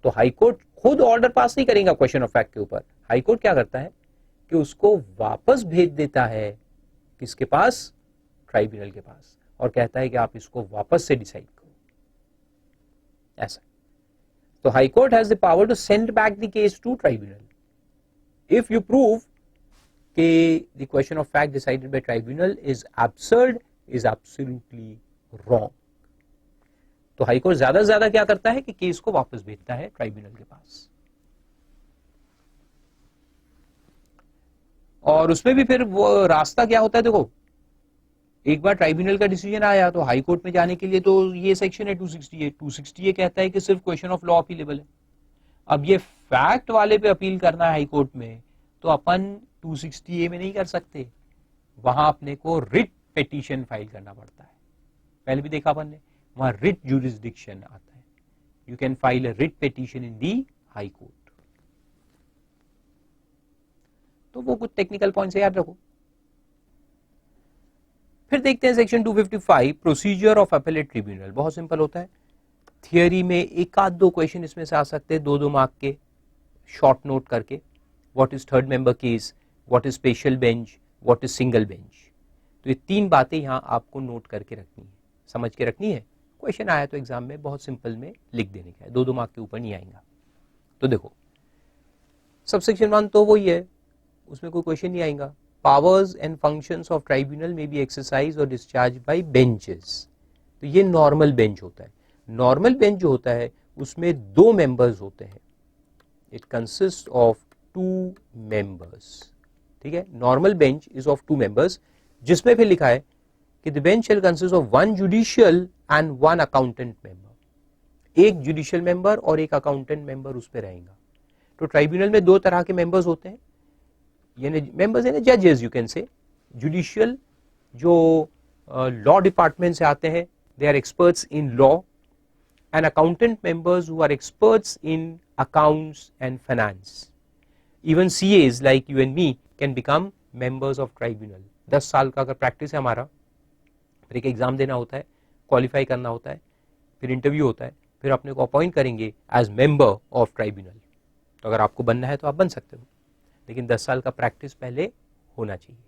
तो हाई कोर्ट खुद ऑर्डर पास नहीं करेगा क्वेश्चन ऑफ फैक्ट के ऊपर। हाई कोर्ट क्या करता है कि उसको वापस भेज देता है किसके पास, ट्राइब्यूनल के पास, और कहता है कि आप इसको वापस से डिसाइड करो। ऐसा तो high court has the power to send back the case to tribunal if you prove कि the question of fact decided by tribunal is absurd, is absolutely wrong. तो हाई कोर्ट ज्यादा से ज्यादा क्या करता है कि केस को वापस भेजता है ट्राइब्यूनल के पास। और उसमें भी फिर वो रास्ता क्या होता है, देखो एक बार ट्राइब्यूनल का डिसीजन आया तो हाई कोर्ट में जाने के लिए तो ये सेक्शन है 260A। 260A कहता है कि सिर्फ क्वेश्चन ऑफ लॉ अपीलेबल है। अब ये फैक्ट वाले पे अपील करना है हाई कोर्ट में तो अपन 260A में नहीं कर सकते, वहां अपने को रिट पिटीशन फाइल करना पड़ता है। पहले भी देखा अपन ने, वहां रिट ज्यूरिसडिक्शन आता है। You can file a writ petition in the high court. तो वो कुछ टेक्निकल पॉइंट्स याद रखो। फिर देखते हैं section 255 procedure of appellate tribunal. बहुत सिंपल होता है, थियरी में एक आध दो क्वेश्चन इसमें से आ सकते हैं, 2-2 मार्क के, शॉर्ट नोट करके। What is third member case, what is special bench, what is single bench. तो ये 3 बातें यहां आपको नोट करके रखनी है, समझ के रखनी है। क्वेश्चन आया तो एग्जाम में बहुत सिंपल में लिख देने का है, 2-2 मार्क के ऊपर नहीं आएगा। तो देखो सबसेक्शन 1 तो वही है, उसमें कोई क्वेश्चन नहीं आएगा। Powers and functions of tribunal में बी एक्सरसाइज और डिस्चार्ज बाय बेंचेस। तो ये नॉर्मल बेंच होता है। नॉर्मल बेंच जो होता है उसमें 2 मेंबर्स होते हैं। इट कंसिस्ट ऑफ 2 मेंबर्स, ठीक है। Normal bench is of 2 members, जिसमें फिर लिखा है कि the bench shell consist of 1 judicial and 1 accountant member. एक जुडिशियल मेंबर और एक अकाउंटेंट मेंबर उस पर रहेगा। तो ट्राइब्यूनल में 2 तरह के मेंबर्स होते हैं, यानी मेंबर्स यानी जजेस, यू कैन से। जुडिशियल जो लॉ डिपार्टमेंट से आते हैं, they are experts in law, and accountant members who are experts in accounts and finance. Even CAs like you and me can become members of tribunal. 10 साल का अगर practice है हमारा, फिर एक एग्जाम देना होता है, क्वालिफाई करना होता है, फिर इंटरव्यू होता है, फिर अपने को अपॉइंट करेंगे एज मेंबर ऑफ ट्राइब्यूनल. तो अगर आपको बनना है तो आप बन सकते हो, लेकिन 10 साल का प्रैक्टिस पहले होना चाहिए.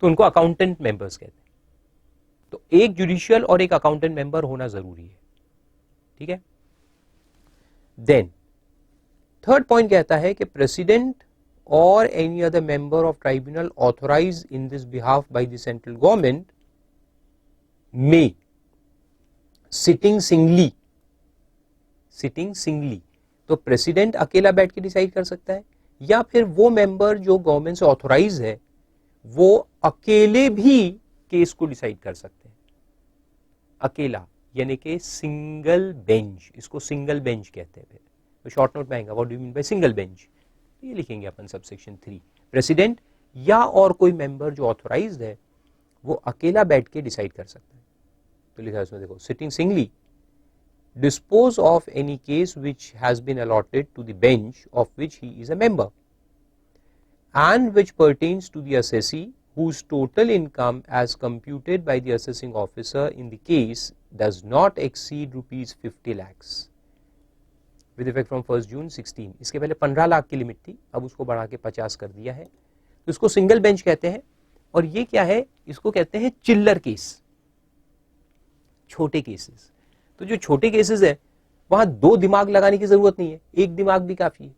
तो उनको अकाउंटेंट मेंबर्स कहते हैं. तो एक जुडिशियल और एक अकाउंटेंट मेंबर होना जरूरी है. ठीक है. देन थर्ड पॉइंट कहता है कि प्रेसिडेंट और any other member of tribunal authorise in this behalf by the central government may sitting singly. तो प्रेसिडेंट अकेला बैठ के डिसाइड कर सकता है, या फिर वो मेंबर जो गवर्नमेंट से ऑथोराइज है वो अकेले भी केस को डिसाइड कर सकते हैं. अकेला यानी कि सिंगल बेंच, इसको सिंगल बेंच कहते हैं. तो शॉर्ट नोट में आएगा what do you mean by single bench. ये लिखेंगे अपन सबसेक्शन 3. प्रेसिडेंट या और कोई मेंबर जो ऑथोराइज्ड है वो अकेला बैठ के डिसाइड कर सकता है. तो लिखा है उसमें देखो, sitting singly dispose of any case which has been allotted to the bench of which he is a member and which pertains to the assessee whose total income as computed by the assessing officer in the case does not exceed rupees 50 lakhs with effect from 1st June 16. इसके पहले 15 लाख की limit थी, अब उसको बढ़ा के 50 कर दिया है. तो इसको सिंगल बेंच कहते हैं. और ये क्या है, इसको कहते हैं चिल्लर केस, छोटे केसेस. तो जो छोटे केसेस है वहां 2 दिमाग लगाने की जरूरत नहीं है, एक दिमाग भी काफी है.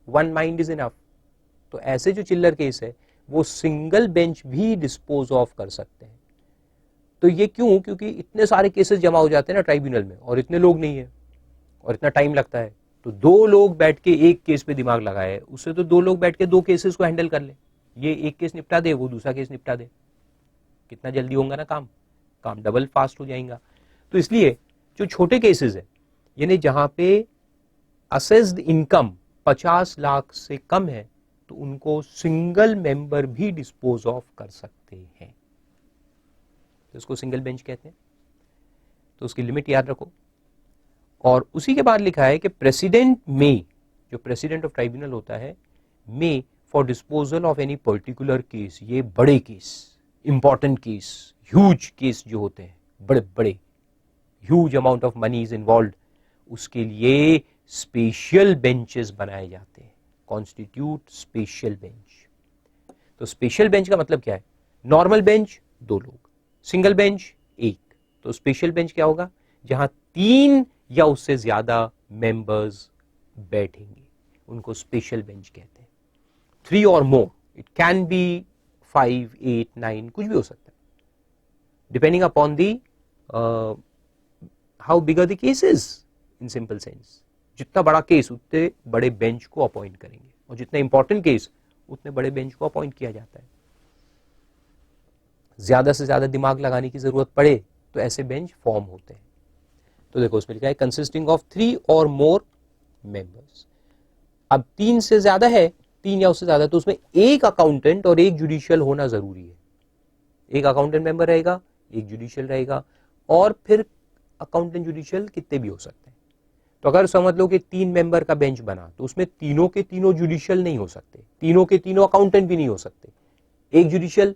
1 माइंड इज इनफ. तो ऐसे जो चिल्लर केस है वो सिंगल बेंच भी डिस्पोज ऑफ कर सकते हैं. तो ये क्यों, क्योंकि इतने सारे केसेस जमा हो जाते हैं ना ट्राइब्यूनल में, और इतने लोग नहीं है और इतना टाइम लगता है. तो 2 लोग बैठ के एक केस पे दिमाग लगाए, उससे तो 2 लोग बैठ के 2 केसेस को हैंडल कर ले. ये एक केस निपटा दे, वो दूसरा केस निपटा दे, कितना जल्दी होगा ना काम डबल फास्ट हो जाएगा. तो इसलिए जो छोटे केसेस है, यानी जहां पे असेस्ड इनकम 50 लाख से कम है, तो उनको सिंगल मेंबर भी डिस्पोज ऑफ कर सकते हैं. तो इसको सिंगल बेंच कहते हैं. तो उसकी लिमिट याद रखो. और उसी के बाद लिखा है कि प्रेसिडेंट में, जो प्रेसिडेंट ऑफ ट्राइब्यूनल होता है, में for disposal of any particular case, ये बड़े case, important case, huge case जो होते हैं, बड़े huge amount of money is involve, उसके लिए स्पेशल बेंचेस बनाए जाते हैं. Constitute special bench. तो स्पेशल बेंच का मतलब क्या है, नॉर्मल बेंच 2 लोग, सिंगल बेंच 1. तो स्पेशल बेंच क्या होगा, जहां 3 या उससे ज्यादा मेंबर्स बैठेंगे, उनको स्पेशल बेंच कहते हैं. 3 और मोर, इट कैन बी 5, 8, 9, कुछ भी हो सकता है, depending upon the how big are the cases. In simple sense, जितना बड़ा केस उतने बड़े बेंच को अपॉइंट करेंगे, और जितना इंपॉर्टेंट केस उतने बड़े बेंच को अपॉइंट किया जाता है. ज्यादा से ज्यादा दिमाग लगाने की जरूरत पड़े तो ऐसे बेंच फॉर्म होते हैं. तो देखो उसमें लिखा है कंसिस्टिंग ऑफ 3 और मोर मेंबर्स. अब 3 से ज्यादा है, 3 या उससे ज्यादा, तो उसमें एक अकाउंटेंट और एक जुडिशियल होना जरूरी है. एक अकाउंटेंट मेंबर रहेगा, एक जुडिशियल रहेगा, और फिर अकाउंटेंट जुडिशियल कितने भी हो सकते हैं. तो अगर समझ लो कि 3 मेंबर का बेंच बना, तो उसमें तीनों के तीनों जुडिशियल नहीं हो सकते, तीनों के तीनों अकाउंटेंट भी नहीं हो सकते. एक जुडिशियल,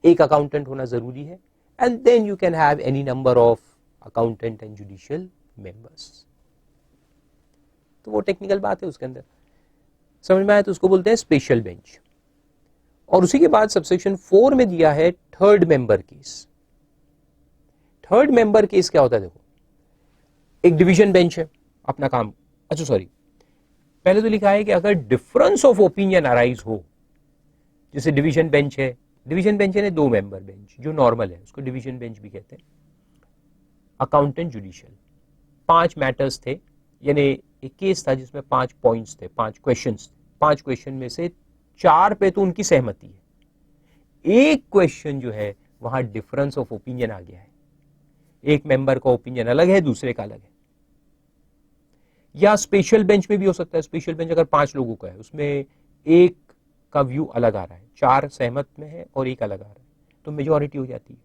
एक अकाउंटेंट होना जरूरी है. And then you can have any number of accountant and judicial members. तो वो टेक्निकल बात है, उसके अंदर समझ में आया तो उसको बोलते हैं स्पेशल बेंच. और उसी के बाद सबसेक्शन 4 में दिया है third member case. Third member case क्या होता है, देखो एक डिवीजन बेंच है, अपना काम, अच्छा सॉरी, पहले तो लिखा है कि अगर डिफरेंस ऑफ ओपिनियन अराइज हो, जैसे डिवीजन बेंच है, डिवीजन बेंच है 2 मेंबर बेंच जो नॉर्मल है, उसको डिवीजन बेंच भी कहते हैं. अकाउंटेंट जुडिशियल, 5 मैटर्स थे, यानी एक केस था जिसमें 5 पॉइंट्स थे, 5 क्वेश्चंस थे. 5 क्वेश्चन में से 4 पे तो उनकी सहमति है, एक क्वेश्चन जो है वहां डिफरेंस ऑफ ओपिनियन आ गया है, एक मेंबर का ओपिनियन अलग है, दूसरे का अलग है. या स्पेशल बेंच में भी हो सकता है. स्पेशल बेंच अगर 5 लोगों का है, उसमें एक का व्यू अलग आ रहा है, 4 सहमत में है और एक अलग आ रहा है, तो मेजॉरिटी हो जाती है.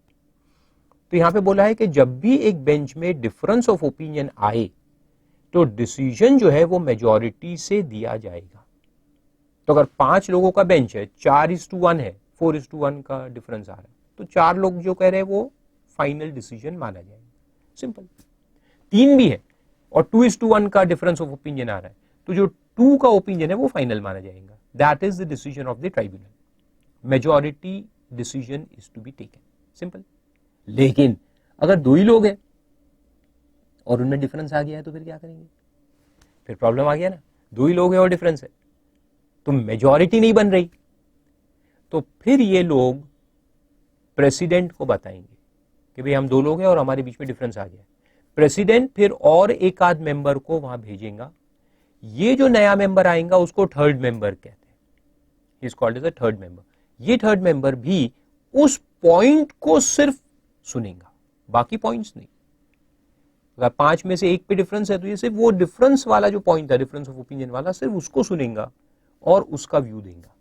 तो यहां पे बोला है कि जब भी एक बेंच में डिफरेंस ऑफ ओपिनियन आए तो डिसीजन जो है वो मेजॉरिटी से दिया जाएगा। तो अगर 5 लोगों का बेंच है, 4:1 है, 4:1 का डिफरेंस आ रहा है, तो 4 लोग जो कह रहे हैं वो फाइनल डिसीजन माना जाएगा। सिंपल। 3 भी है और 2:1 का डिफरेंस ऑफ ओपिनियन आ रहा है, तो जो 2 का ओपिनियन है वो फाइनल माना जाएगा। That is the decision of the tribunal. Majority decision is to be taken. Simple. लेकिन अगर 2 ही लोग हैं और उनमें डिफरेंस आ गया है तो फिर क्या करेंगे? फिर प्रॉब्लम आ गया ना। 2 ही लोग हैं और डिफरेंस है तो मेजॉरिटी नहीं बन रही, तो फिर ये लोग प्रेसिडेंट को बताएंगे कि भाई हम 2 लोग हैं और हमारे बीच में डिफरेंस आ गया। प्रेसिडेंट फिर और एक आध मेंबर को वहां भेजेगा। ये जो नया मेंबर आएगा उसको थर्ड मेंबर कहते हैं, he is called as a third member. ये थर्ड मेंबर भी उस पॉइंट को सिर्फ सुनेगा, बाकी पॉइंट्स नहीं। अगर 5 में से 1 पे डिफरेंस है तो ये सिर्फ वो डिफरेंस वाला जो पॉइंट था, डिफरेंस ऑफ ओपिनियन वाला, सिर्फ उसको सुनेगा और उसका व्यू देगा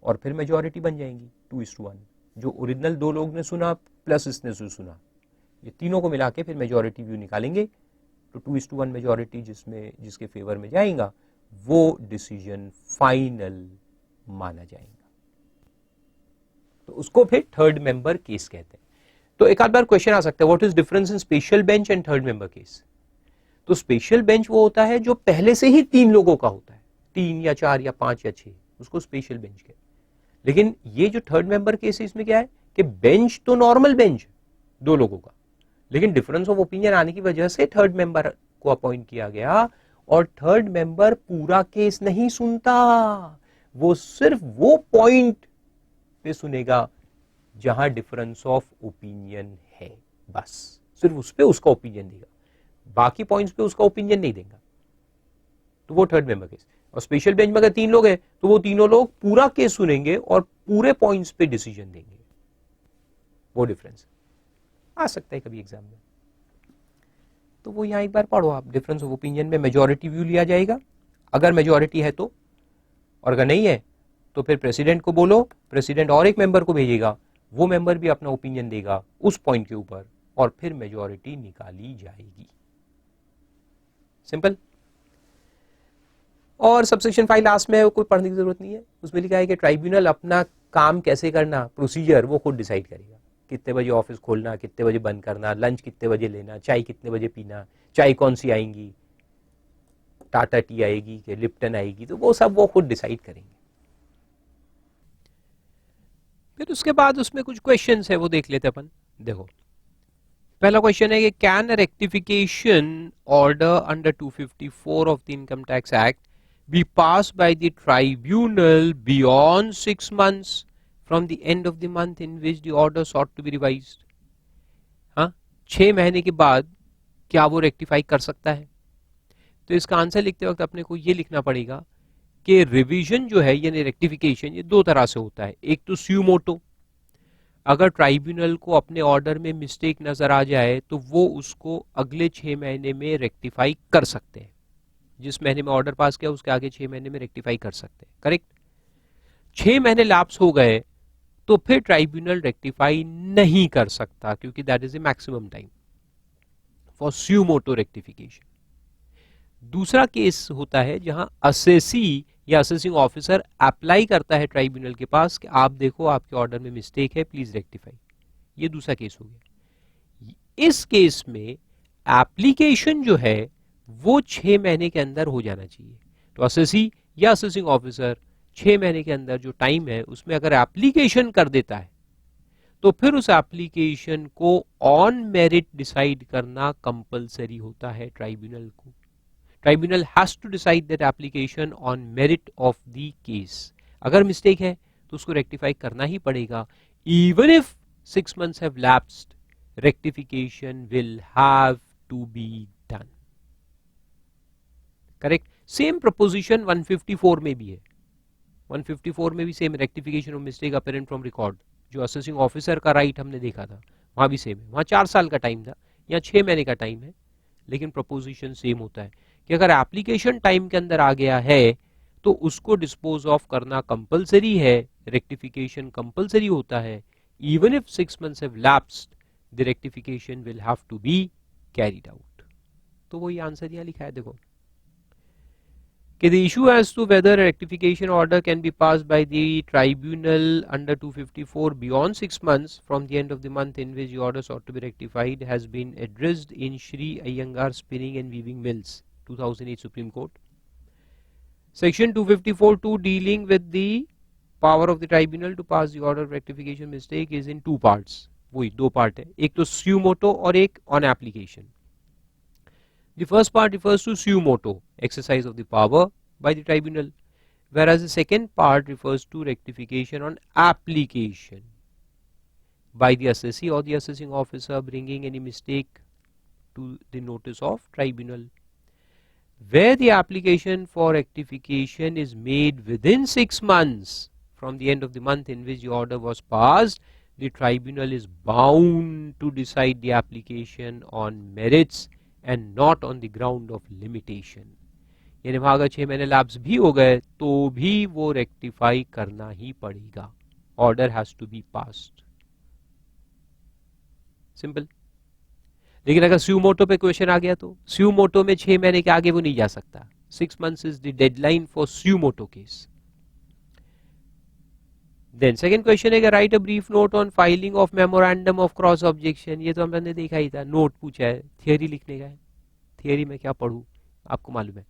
और फिर मेजॉरिटी बन जाएंगी 2:1। जो ओरिजिनल 2 लोग ने सुना प्लस इसने जो सुना, ये तीनों को मिला के फिर मेजॉरिटी व्यू निकालेंगे। तो 2:1 मेजॉरिटी जिसके फेवर में जाएगा वो डिसीजन फाइनल माना जाएगा। तो उसको फिर थर्ड मेंबर केस कहते हैं। तो एक आध बार क्वेश्चन आ सकता है, what is difference in special bench and third member case? तो स्पेशल बेंच वो होता है जो पहले से ही 3 लोगों का होता है, 3 या 4 या 5 या 6, उसको स्पेशल बेंच कहते हैं। लेकिन ये जो थर्ड मेंबर केस है इसमें क्या है कि बेंच तो नॉर्मल बेंच है 2 लोगों का, लेकिन डिफरेंस ऑफ ओपिनियन आने की वजह से थर्ड मेंबर को अपॉइंट किया गया और थर्ड मेंबर पूरा केस नहीं सुनता, वो सिर्फ वो पॉइंट पे सुनेगा जहां डिफरेंस ऑफ ओपिनियन है, बस सिर्फ उस पे उसका ओपिनियन देगा, बाकी पॉइंट्स पे उसका ओपिनियन नहीं देगा। तो वो थर्ड मेंबर केस। और स्पेशल बेंच में अगर 3 लोग हैं तो वो तीनों लोग पूरा केस सुनेंगे और पूरे पॉइंट्स पे डिसीजन देंगे। वो डिफरेंस आ सकता है कभी एग्जाम में, तो वो यहां एक बार पढ़ो आप। डिफरेंस ऑफ ओपिनियन में मेजॉरिटी व्यू लिया जाएगा अगर मेजॉरिटी है तो, और अगर नहीं है तो फिर प्रेसिडेंट को बोलो, प्रेसिडेंट और एक मेंबर को भेजेगा, वो मेंबर भी अपना ओपिनियन देगा उस पॉइंट के ऊपर और फिर मेजॉरिटी निकाली जाएगी। सिंपल। और सबसेक्शन 5 लास्ट में कोई पढ़ने की जरूरत नहीं है, उसमें लिखा है कि ट्राइब्यूनल अपना काम कैसे करना, प्रोसीजर वो खुद डिसाइड करेगा। कितने बजे ऑफिस खोलना, कितने बजे बंद करना, लंच कितने बजे लेना, चाय कितने बजे पीना, चाय कौन सी आएंगी, टाटा टी आएगी कि लिप्टन आएगी, तो वो सब वो खुद डिसाइड करेंगे। फिर उसके बाद उसमें कुछ क्वेश्चंस है वो देख लेते अपन। देखो पहला क्वेश्चन है कि can rectification order under 254 of the income tax act be pass by the tribunal beyond 6 months from the end of the month in which the order sought to be revised. हाँ, 6 महीने के बाद क्या वो rectify कर सकता है? तो इसका आंसर लिखते वक्त अपने को ये लिखना पड़ेगा कि रिवीजन जो है यानी रेक्टिफिकेशन ये 2 तरह से होता है। एक तो स्यू मोटो, अगर ट्राइब्यूनल को अपने ऑर्डर में मिस्टेक नजर आ जाए तो वो उसको अगले 6 महीने में रेक्टिफाई कर सकते हैं। जिस महीने में ऑर्डर पास किया उसके आगे 6 महीने में रेक्टिफाई कर सकते हैं। करेक्ट। 6 महीने लैप्स हो गए तो फिर ट्राइब्यूनल रेक्टिफाई नहीं कर सकता क्योंकि that is a maximum time for suo moto rectification. दूसरा केस होता है जहां असेसी या असेसिंग ऑफिसर अप्लाई करता है ट्राइब्यूनल के पास कि आप देखो आपके ऑर्डर में मिस्टेक है, प्लीज रेक्टिफाई। ये दूसरा केस हो गया। इस केस में एप्लीकेशन जो है वो 6 महीने के अंदर हो जाना चाहिए। तो असेसी या असेसिंग ऑफिसर 6 महीने के अंदर जो टाइम है उसमें अगर एप्लीकेशन कर देता है तो फिर उस एप्लीकेशन को ऑन मेरिट डिसाइड करना कंपलसरी होता है ट्राइब्यूनल को। Tribunal has to decide that application on merit of the case. अगर मिस्टेक है तो उसको रेक्टिफाई करना ही पड़ेगा, even if 6 months have lapsed, rectification will have to be done. Correct. Same preposition 154 में भी है। 154 में भी same rectification of mistake apparent from record, जो असेसिंग ऑफिसर का राइट हमने देखा था, वहां भी सेम है। वहां 4 साल का टाइम था, यहाँ 6 महीने का टाइम है, लेकिन प्रपोजिशन सेम होता है कि अगर एप्लीकेशन टाइम के अंदर आ गया है तो उसको डिस्पोज ऑफ करना कंपलसरी है, रेक्टिफिकेशन कंपलसरी होता है, even if 6 months have lapsed, the rectification will have to be carried out. तो वही आंसर यहाँ लिखा है देखो कि the issue as to whether a rectification order can be passed by the tribunal under 254 beyond 6 months from the end of the month in which the order sought to be rectified has been addressed in Shri Iyengar Spinning and Weaving Mills 2008 Supreme Court. Section 254(2) dealing with the power of the tribunal to pass the order of rectification mistake is in two parts. वही दो part है, एक तो suo moto और एक on application. The first part refers to suo moto, exercise of the power by the tribunal, whereas the second part refers to rectification on application by the assessee or the assessing officer bringing any mistake to the notice of tribunal. Where the application for rectification is made within 6 months from the end of the month in which the order was passed, the tribunal is bound to decide the application on merits and not on the ground of limitation. यानी वहां अगर 6 महीने lapse भी हो गए तो भी वो रेक्टिफाई करना ही पड़ेगा. Order has to be passed. Simple. लेकिन अगर स्यू मोटो पे क्वेश्चन आ गया तो स्यू मोटो में 6 महीने के आगे वो नहीं जा सकता. 6 months is the deadline for suo moto case. Then second question है कि write a brief note on filing of memorandum of cross objection. ये तो हमने देखा ही था, नोट पूछा है, थियरी लिखने का है. थियरी में क्या पढ़ूं आपको मालूम है.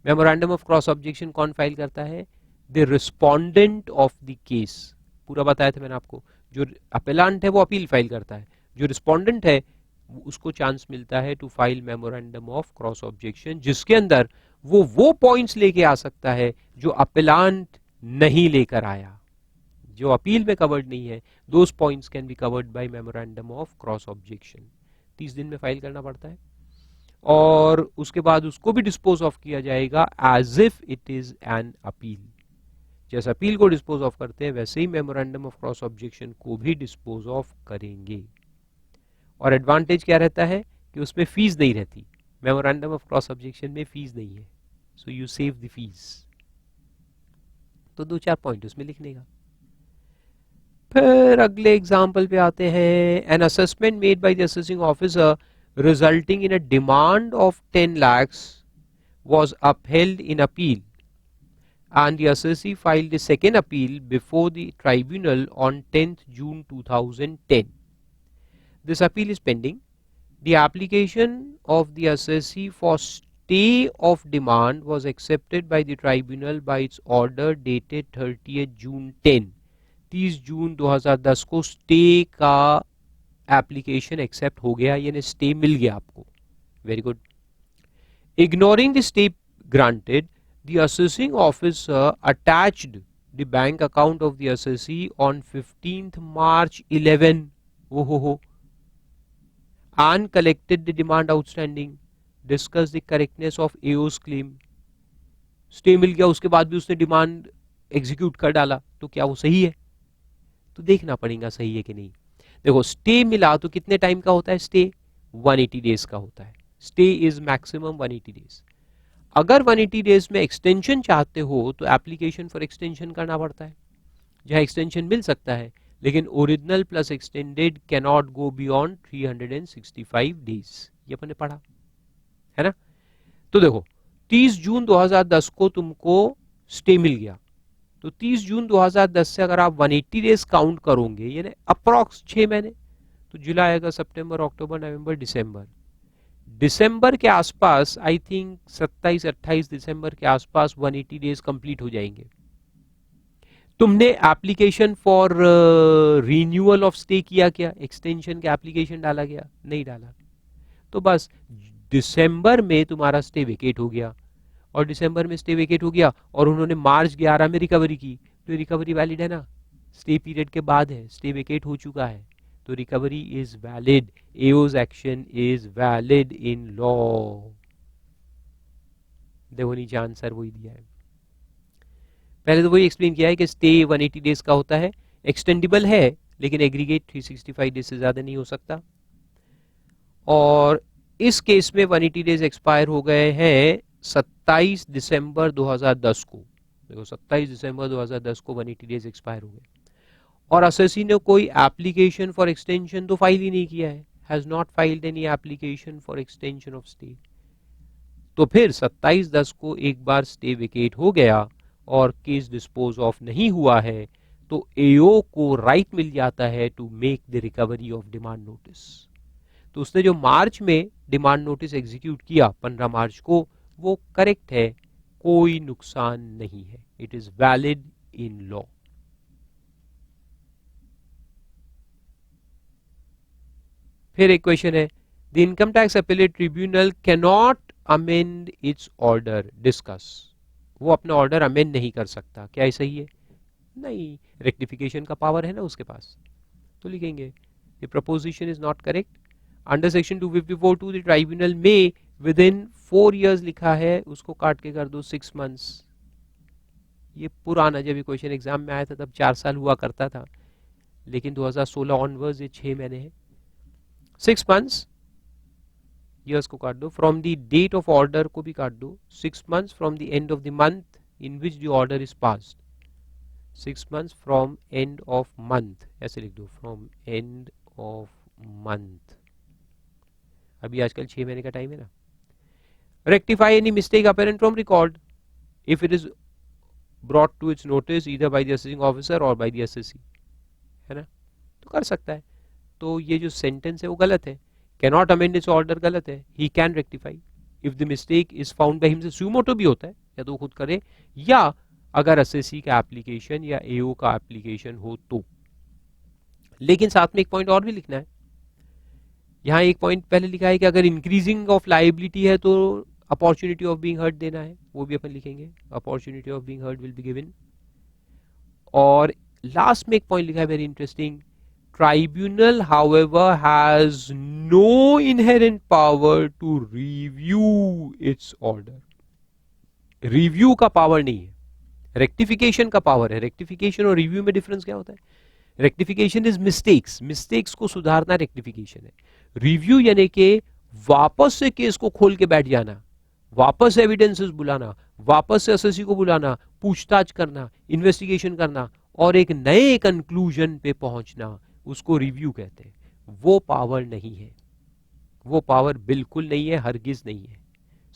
मेमोरेंडम ऑफ क्रॉस ऑब्जेक्शन कौन फाइल करता है? The respondent of the case. पूरा बताया था मैंने आपको. जो अपेलांट है वो अपील फाइल करता है, जो रिस्पोंडेंट है उसको चांस मिलता है to file memorandum of cross objection, जिसके अंदर वो पॉइंट्स लेके आ सकता है जो अपेलांट नहीं लेकर आया, जो अपील में कवर्ड नहीं है. Those points can be covered by memorandum of cross objection. 30 दिन में फाइल करना पड़ता है और उसके बाद उसको भी डिस्पोज ऑफ किया जाएगा as if it is an appeal. जैसे अपील को डिस्पोज ऑफ करते हैं वैसे ही मेमोरेंडम ऑफ क्रॉस ऑब्जेक्शन को भी डिस्पोज ऑफ करेंगे. और एडवांटेज क्या रहता है कि उसमें फीस नहीं रहती. मेमोरेंडम ऑफ क्रॉस ऑब्जेक्शन में फीस नहीं है, so you save the fees. तो 2-4 पॉइंट उसमें लिखने का. फिर अगले एग्जाम्पल पे आते हैं. An assessment made by the assessing officer resulting in a demand of 10 lakhs was upheld in appeal, and the assessee filed a second appeal before the tribunal on 10th June 2010. This appeal is pending. The application of the assessee for stay of demand was accepted by the tribunal by its order dated 30th June 10. 30 जून 2010 को stay का application accept हो गया, यानी stay मिल गया आपको. Very good. Ignoring the stay granted, the assessing officer attached the bank account of the assessee on 15th March 11 हो and collected the demand outstanding. Discuss the correctness of AO's claim. Stay मिल गया, उसके बाद भी उसने demand execute कर डाला, तो क्या वो सही है? तो देखना पड़ेगा सही है कि नहीं. देखो स्टे मिला तो कितने टाइम का होता है? स्टे 180 डेज का होता है. Stay is maximum 180 days. अगर 180 डेज में एक्सटेंशन चाहते हो तो एप्लीकेशन फॉर एक्सटेंशन करना पड़ता है, जहां एक्सटेंशन मिल सकता है, लेकिन original plus extended can not go beyond 365 days. ये अपने पढ़ा है ना. तो देखो 30 जून 2010 को तुमको स्टे मिल गया, तो 30 जून 2010 से अगर आप 180 डेज काउंट करोगे, यानी अप्रॉक्स 6 महीने, तो जुलाई अगस्त सितंबर अक्टूबर नवंबर दिसंबर के आसपास, आई थिंक 27-28 दिसंबर के आसपास 180 डेज कंप्लीट हो जाएंगे. तुमने application for renewal of stay किया क्या? एक्सटेंशन का एप्लीकेशन डाला गया? नहीं डाला. तो बस दिसंबर में तुम्हारा स्टे वेकेट हो गया, और दिसंबर में स्टे वेकेट हो गया और उन्होंने मार्च 11 में रिकवरी की, तो रिकवरी वैलिड है ना. स्टे पीरियड के बाद है, स्टे वेकेट हो चुका है, तो recovery is valid. AO's action is valid in law. देखो नीचे आंसर वही दिया है. पहले तो वही एक्सप्लेन किया है कि स्टे 180 डेज का होता है, एक्सटेंडेबल है, लेकिन एग्रीगेट 365 डेज से ज्यादा नहीं हो सकता. और इस केस में 180 डेज एक्सपायर हो गए हैं 27 दिसंबर 2010 को. देखो 27 दिसंबर 2010 को 180 डेज एक्सपायर हो गए, और असेसी ने कोई एप्लीकेशन फॉर एक्सटेंशन तो फाइल ही नहीं किया है, has not filed any application for extension of stay. तो फिर 27/10 को एक बार स्टे वेकेट हो गया और केस डिस्पोज ऑफ नहीं हुआ है, तो एओ को राइट मिल जाता है to make the recovery of demand notice. तो उसने जो मार्च में डिमांड नोटिस एग्जीक्यूट किया 15 मार्च को, वो करेक्ट है, कोई नुकसान नहीं है, it is valid in law. फिर एक क्वेश्चन है, the income tax appellate tribunal can not amend it's order discuss. वो अपना ऑर्डर अमेंड नहीं कर सकता, क्या ये सही है? नहीं, रेक्टिफिकेशन का पावर है ना उसके पास, तो लिखेंगे the preposition is not correct. Under section 254(2) the tribunal में विद इन 4 years लिखा है, उसको काट के कर दो 6 months। ये पुराना, जब ये क्वेश्चन एग्जाम में आया था तब 4 साल हुआ करता था, लेकिन 2016 ऑनवर्ड्स ये 6 महीने है। 6 months years को काट दो, from the date of order को भी काट दो, 6 months from the end of the month in which the order is passed. 6 months from end of month, ऐसे लिख दो, फ्रॉम एंड ऑफ मंथ। अभी आजकल 6 महीने का टाइम है ना। Rectify any mistake apparent from record if it is brought to its notice either by the assessing officer or by the SSC, है ना, तो कर सकता है। तो ये जो सेंटेंस है वो गलत है, can not amend it's order गलत है, he can rectify if the mistake is found by himself. Suo motu भी होता है, या तो खुद करे, या अगर एसएससी का एप्लीकेशन या एओ का एप्लीकेशन हो तो। लेकिन साथ में एक पॉइंट और भी लिखना है। यहाँ एक पॉइंट पहले लिखा है कि अगर इंक्रीजिंग ऑफ लायबिलिटी है तो अपॉर्चुनिटी ऑफ बीइंग हर्ट देना है, वो भी अपन लिखेंगे, opportunity of being heard will be given. और लास्ट में एक पॉइंट लिखा है very interesting, tribunal however has no inherent power to review its order. Review का पावर नहीं है, रेक्टिफिकेशन का पावर है। रेक्टिफिकेशन और रिव्यू में डिफरेंस क्या होता है? रेक्टिफिकेशन इज मिस्टेक्स, मिस्टेक्स को सुधारना रेक्टिफिकेशन है। रिव्यू यानी कि वापस से केस को खोल के बैठ जाना, वापस एविडेंसेस बुलाना, वापस से एसएससी को बुलाना, पूछताछ करना, इन्वेस्टिगेशन करना और एक नए कंक्लूजन पे पहुंचना, उसको रिव्यू कहते हैं। वो पावर नहीं है, वो पावर बिल्कुल नहीं है, हरगिज नहीं है।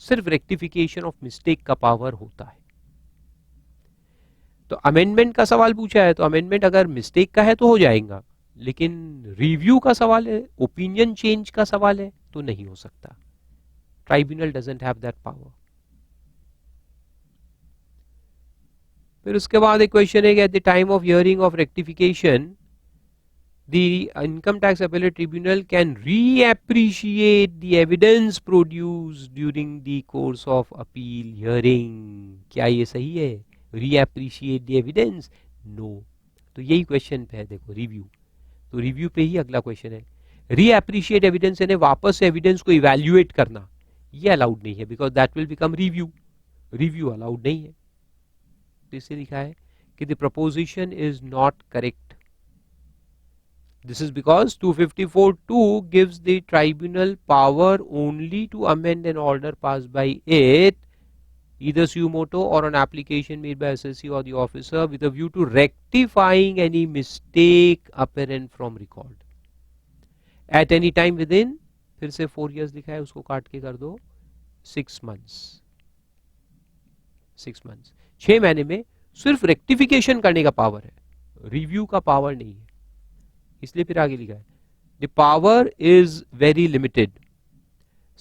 सिर्फ रेक्टिफिकेशन ऑफ मिस्टेक का पावर होता है। तो अमेंडमेंट का सवाल पूछा है, तो अमेंडमेंट अगर मिस्टेक का है तो हो जाएगा, लेकिन रिव्यू का सवाल है, ओपिनियन चेंज का सवाल है, तो नहीं हो सकता। Tribunal doesn't have that power. फिर उसके बाद एक क्वेश्चन है कि at the time of hearing of rectification the income tax appellate tribunal can reappreciate the evidence produced during the course of appeal hearing. क्या ये सही है? Reappreciate the evidence? नो। तो यही क्वेश्चन पे है, देखो रिव्यू, तो रिव्यू पे ही अगला क्वेश्चन है। रीएप्रिशिएट एविडेंस यानी वापस से एविडेंस को इवैल्यूएट करना, ये अलाउड नहीं है, because that will become review. Review allowed नहीं है। तो इससे लिखा है कि the preposition is not correct. This is because 254(2) gives the tribunal power only to amend an order passed by it, either suo moto or on application made by SSC or the officer, with a view to rectifying any mistake apparent from record at any time within, फिर से 4 years लिखा है, उसको काट के कर दो 6 months। 6 months, 6 महीने में सिर्फ रेक्टिफिकेशन करने का पावर है, रिव्यू का पावर नहीं है। इसलिए फिर आगे लिखा है the power is very limited,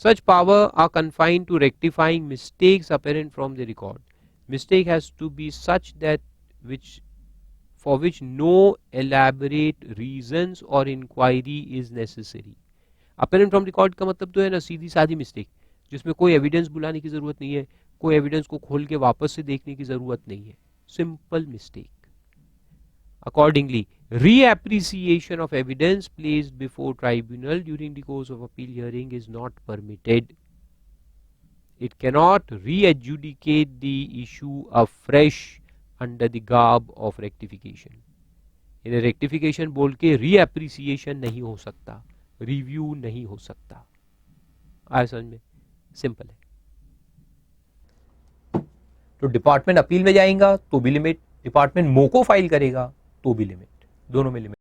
such power are confined to rectifying mistakes apparent from the record. Mistake has to be such that which for which no elaborate reasons or inquiry is necessary. Apparent from record का मतलब तो है ना सीधी सादी mistake, जिसमें कोई evidence बुलाने की जरूरत नहीं है, कोई एविडेंस को खोल के वापस से देखने की जरूरत नहीं है, simple mistake. Accordingly, reappreciation of evidence placed before tribunal during the course of appeal hearing is not permitted. It cannot re-adjudicate the issue afresh under the garb of rectification. इन्हें rectification बोल के reappreciation नहीं हो सकता, review नहीं हो सकता। आया समझ में? सिंपल है। तो डिपार्टमेंट अपील में जाएगा तो भी लिमिट, डिपार्टमेंट मोको फाइल करेगा तो भी लिमिट, दोनों में लिमिट।